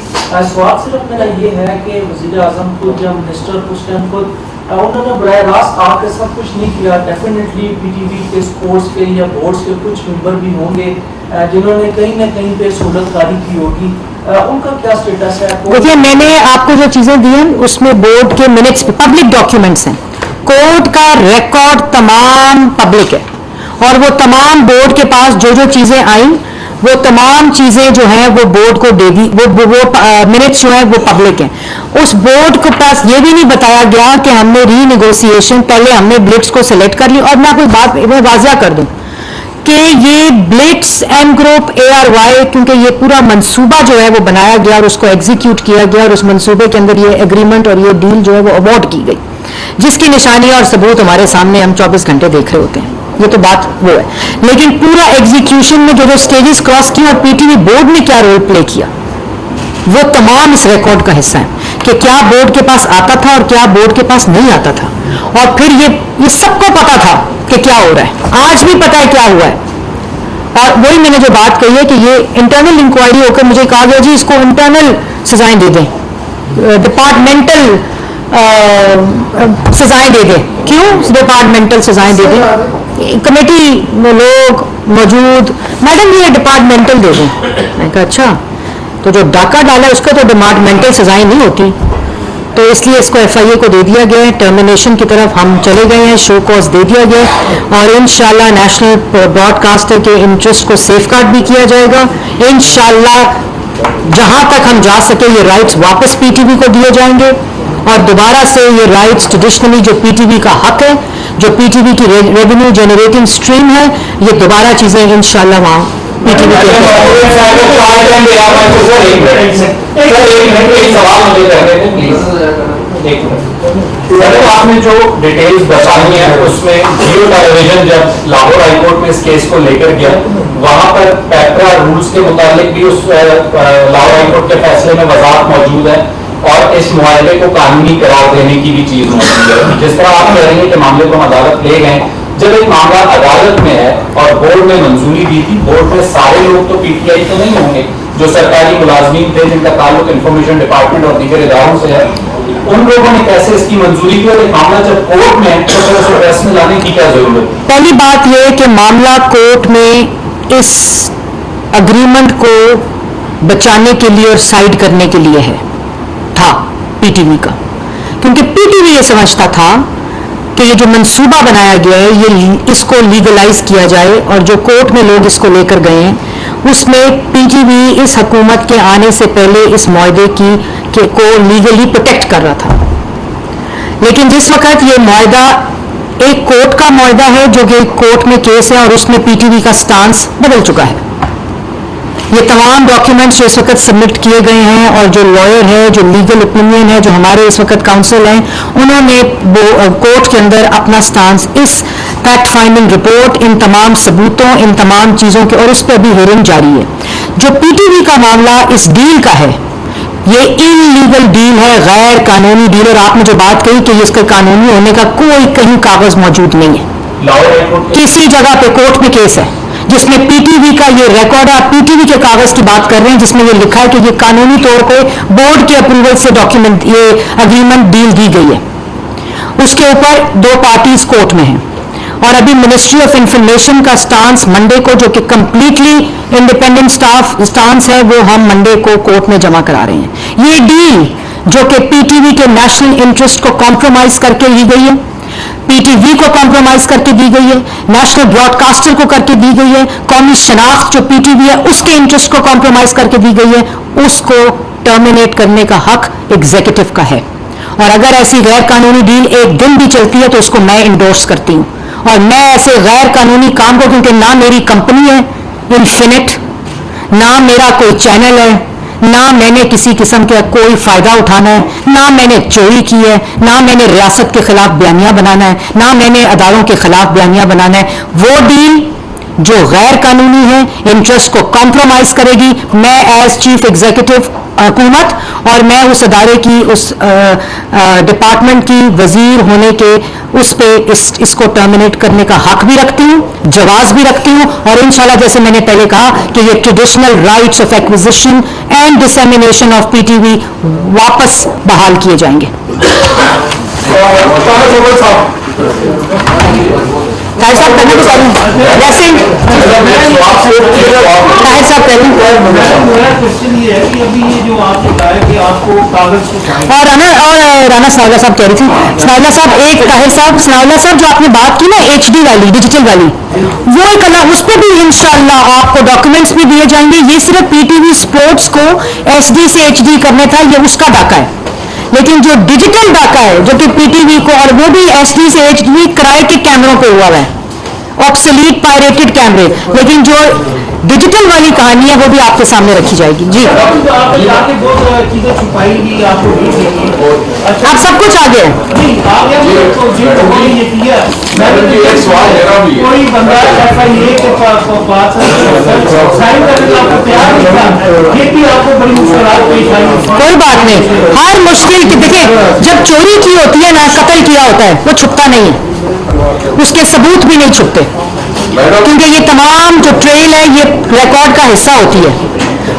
सवाल सिर्फ मेरा ये है कि वज़ीर आज़म खुद या मिनिस्टर कुछ टाइम खुद उन्होंने बराह रास्त आकर सब कुछ नहीं किया। डेफिनेटली PTV के स्पोर्ट्स के या बोर्ड्स के कुछ मेंबर भी होंगे जिन्होंने कहीं ना कहीं पे सहूलतकारी की होगी, उनका क्या स्टेटस है? देखिए, मैंने आपको जो चीजें दी हैं उसमें बोर्ड के मिनट्स पब्लिक डॉक्यूमेंट्स हैं, कोर्ट का रिकॉर्ड तमाम पब्लिक है और वो तमाम बोर्ड के पास जो जो चीजें आई वो तमाम चीजें जो हैं वो बोर्ड को देगी, वो मिनट्स जो हैं वो पब्लिक हैं। उस बोर्ड को पास ये भी नहीं बताया गया कि हमने रीनिगोशिएशन, पहले हमने ब्लिट्स को सिलेक्ट कर ली। और मैं आपको बात मैं वाजिया कर दूं कि ये ब्लिट्स, एम ग्रुप, ARY, क्योंकि ये पूरा मंसूबा जो है वो बनाया गया और उसको एग्जीक्यूट किया गया और उस मंसूबे के अंदर ये एग्रीमेंट और ये डील जो है वो अवॉर्ड की गई, जिसकी निशानी और सबूत हमारे सामने हम 24 घंटे देख रहे होते हैं। ये तो बात वो है, लेकिन पूरा एग्जीक्यूशन में जो जो स्टेजेस क्रॉस किए और PTV बोर्ड ने क्या रोल प्ले किया वो तमाम इस रिकॉर्ड का हिस्सा है कि क्या बोर्ड के पास आता था और क्या बोर्ड के पास नहीं आता था। और फिर ये सबको पता था कि क्या हो रहा है, आज भी पता है क्या हुआ है। और वही मैंने जो बात कही है कि ये इंटरनल इंक्वायरी होकर मुझे कहा गया जी इसको इंटरनल सजाएं दे दें, डिपार्टमेंटल सजाएं दे दें। क्यों डिपार्टमेंटल सजाएं दे दें? कमेटी में लोग मौजूद, मैडम ये डिपार्टमेंटल दे दें। मैंने कहा अच्छा, तो जो डाका डाला उसका तो डिपार्टमेंटल सजाएं नहीं होती, तो इसलिए इसको FIA को दे दिया गया है। टर्मिनेशन की तरफ हम चले गए हैं, शो कॉज दे दिया गया और इंशाल्लाह नेशनल ब्रॉडकास्टर के इंटरेस्ट को सेफगार्ड भी किया जाएगा। इंशाल्लाह जहां तक हम जा सके ये राइट्स वापस PTV को दिए जाएंगे और दोबारा से ये राइट्स ट्रेडिशनली जो PTV का हक है, जो PTV की रेवेन्यू जनरेटिंग स्ट्रीम है, ये दोबारा चीजें इंशाल्लाह वहाँ PTV आपने जो डिटेल्स बताई हैं उसमें जियो टेलीविजन जब लाहौर हाईकोर्ट में इस केस को लेकर गया, वहां पर पैपरा रूल्स के मुताबिक भी उस लाहौर हाईकोर्ट के फैसले में वजाहत मौजूद है और इस मुआहदे को कानूनी करार देने की भी चीज मौजूद है। जिस तरह आप कह रहे हैं कि मामले को हम अदालत ले गए, जब एक मामला अदालत में है और बोर्ड ने मंजूरी दी थी, बोर्ड में सारे लोग तो PTI तो नहीं होंगे, जो सरकारी मुलाजमीन थे जिनका ताल्लुक इंफॉर्मेशन डिपार्टमेंट और दीगर इदारों से है, उन लोगों ने कैसे इसकी मंजूरी की और एक मामला जब कोर्ट में है तो फिर उसे प्रेस में लाने की क्या जरूरत है? पहली बात यह है कि मामला कोर्ट में इस अग्रीमेंट को बचाने के लिए और साइड करने के लिए है था PTV का, क्योंकि PTV ये समझता था कि ये जो मंसूबा बनाया गया है ये इसको लीगलाइज किया जाए और जो कोर्ट में लोग इसको लेकर गए हैं उसमें PTV इस हुकूमत के आने से पहले इस मुआहदे को लीगली प्रोटेक्ट कर रहा था। लेकिन जिस वक्त ये मुआहदा एक कोर्ट का मुआहदा है जो कि कोर्ट में केस है और उसमें PTV का स्टांस बदल चुका है ये तमाम डॉक्यूमेंट्स जो इस वक्त सबमिट किए गए हैं और जो लॉयर है, जो लीगल ओपिनियन है, जो हमारे इस वक्त काउंसिल हैं, उन्होंने वो कोर्ट के अंदर अपना स्टांस इस फैक्ट फाइंडिंग रिपोर्ट, इन तमाम सबूतों, इन तमाम चीज़ों के, और इस पर अभी हियरिंग जारी है। जो पीटीवी का मामला इस डील का है, ये इलीगल डील है, गैर कानूनी डील, और आपने जो बात कही कि इसके कानूनी होने का कोई कहीं कागज मौजूद नहीं है। लाहौर हाईकोर्ट किसी जगह पे कोर्ट में केस है जिसमें पीटीवी का ये रिकॉर्ड है, आप पीटीवी के कागज की बात कर रहे हैं जिसमें ये लिखा है कि ये कानूनी तौर पे बोर्ड के अप्रूवल से डॉक्यूमेंट, ये अग्रीमेंट डील दी गई है। उसके ऊपर दो पार्टीज कोर्ट में हैं, और अभी मिनिस्ट्री ऑफ इंफॉर्मेशन का स्टांस मंडे को, जो कि कंप्लीटली इंडिपेंडेंट स्टांस है, वो हम मंडे को कोर्ट में जमा करा रहे हैं। ये डील जो कि पीटीवी के नेशनल इंटरेस्ट को कॉम्प्रोमाइज करके ली गई है, पीटीवी को कॉम्प्रोमाइज करके दी गई है, नेशनल ब्रॉडकास्टर को करके दी गई है, कौमी शनाख्त जो पीटीवी है उसके इंटरेस्ट को कॉम्प्रोमाइज करके दी गई है, उसको टर्मिनेट करने का हक एग्जीक्यूटिव का है। और अगर ऐसी गैर कानूनी डील एक दिन भी चलती है तो उसको मैं इंडोर्स करती हूँ, और मैं ऐसे गैर कानूनी काम को, क्योंकि ना मेरी कंपनी है इन्फिनिट, ना मेरा कोई चैनल है, ना मैंने किसी किस्म का कोई फायदा उठाना है, ना मैंने चोरी की है, ना मैंने रियासत के खिलाफ बयानियां बनाना है, ना मैंने अदालों के खिलाफ बयानियां बनाना है। वो डील जो गैर कानूनी है, इंटरेस्ट को कॉम्प्रोमाइज करेगी, मैं एज चीफ एग्जीक्यूटिव हुकूमत, और मैं उस अदारे की, उस डिपार्टमेंट की वजीर होने के, उस पे इसको टर्मिनेट करने का हक भी रखती हूँ, जवाब भी रखती हूँ, और इंशाल्लाह जैसे मैंने पहले कहा कि ये traditional rights of acquisition and dissemination of PTV वापस बहाल किए जाएंगे। ताहिर साहब करने को करूँ वैसे ताहिर साहब करूँ। मेरा क्वेश्चन ये है कि अभी ये जो आपने कहा है कि आपको कागज को चाहिए, और राना सनाउल्लाह साहब कह रही थी, सनाउल्लाह साहब एक ताहिर साहब, सनाउल्लाह साहब जो आपने बात की ना HD वाली, डिजिटल वाली, वो एक अलग, उस पर भी इंशाल्लाह आपको डॉक्यूमेंट्स भी दिए जाएंगे। ये सिर्फ पीटीवी स्पोर्ट्स को SD से HD करने था, ये उसका डाका है, लेकिन जो डिजिटल डाका है जो कि पीटीवी को, और वो भी SD से HD किराए के कैमरों पे हुआ है, ऑब्सोलीट पायरेटेड कैमरे, लेकिन जो डिजिटल वाली कहानी है वो भी आपके सामने रखी जाएगी। जी आपने जाके बहुत चीजें छुपाई गई, आपको नहीं देंगे, अब सब कुछ आ गया है। नहीं आ गया, तो ये किया कोई बंदा FIA के पास साइन करने का आपको तैयार नहीं था, ये भी आपको बड़ी मुश्किलात पेश आई। कोई बात नहीं, हर मुश्किल की, देखिए जब चोरी की होती है ना, कत्ल किया होता है, वो छुपता नहीं है, उसके सबूत भी नहीं छुपते, क्योंकि ये तमाम जो ट्रेल है ये रिकॉर्ड का हिस्सा होती है,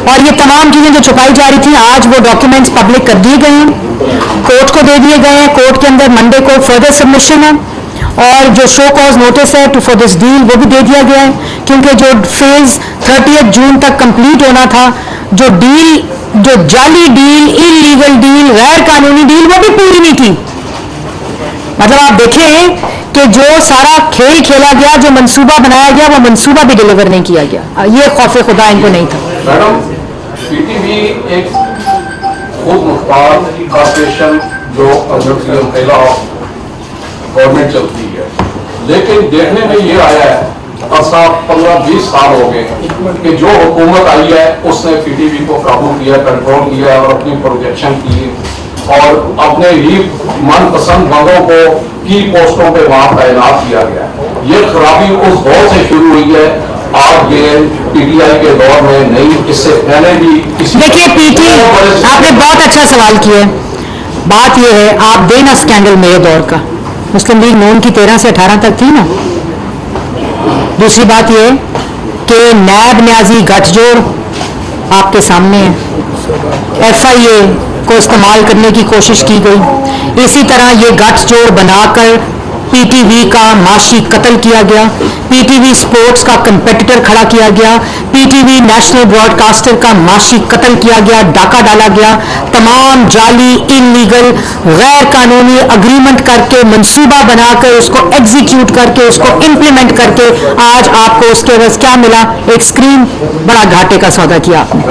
और ये तमाम चीजें जो छुपाई जा रही थी, आज वो डॉक्यूमेंट्स पब्लिक कर दिए गए हैं, कोर्ट को दे दिए गए हैं, कोर्ट के अंदर मंडे को फर्दर सबमिशन है, और जो शो कॉज नोटिस है फॉर दिस डील वो भी दे दिया गया है, क्योंकि जो फेज 30 जून तक कंप्लीट होना था, जो डील, जो जाली डील, इलीगल डील, गैर कानूनी डील, वो भी पूरी नहीं थी। मतलब आप देखें कि जो सारा खेल खेला गया, जो मंसूबा बनाया गया, वो मंसूबा भी डिलीवर नहीं किया गया। ये खौफ खुदा इनको नहीं था। मैडम, पीटीवी एक खुद मुख्तार कॉर्पोरेशन जो गवर्नमेंट चलती है, लेकिन देखने में ये आया है 15-20 साल हो गए कि जो हुकूमत आई है उसने पीटीवी को काबू किया, कंट्रोल किया और अपनी प्रोजेक्शन की, और अपने ही मनपसंद बंदों को की पोस्टों पे वहां तैनात किया गया। ये खराबी उस दौर से शुरू हुई है, आज ये PTI के दौर में नहीं, इससे पहले भी किसी, देखिए पीटी, आपने बहुत अच्छा सवाल किया है। बात यह है, आप देना स्कैंडल मेरे दौर का, मुस्लिम लीग नून की 13 से 18 तक थी ना। दूसरी बात यह है कि नैब न्याजी गठजोड़ आपके सामने है, FIA को इस्तेमाल करने की कोशिश की गई, इसी तरह ये गठजोड़ बनाकर पीटीवी का माशी कत्ल किया गया, पीटीवी स्पोर्ट्स का कंपेटिटर खड़ा किया गया, पीटीवी नेशनल ब्रॉडकास्टर का माशी कत्ल किया गया, डाका डाला गया, तमाम जाली, इलीगल, गैर कानूनी अग्रीमेंट करके, मंसूबा बनाकर, उसको एग्जीक्यूट करके, उसको इंप्लीमेंट करके, आज आपको उसके बस क्या मिला, एक स्क्रीन। बड़ा घाटे का सौदा किया आपने।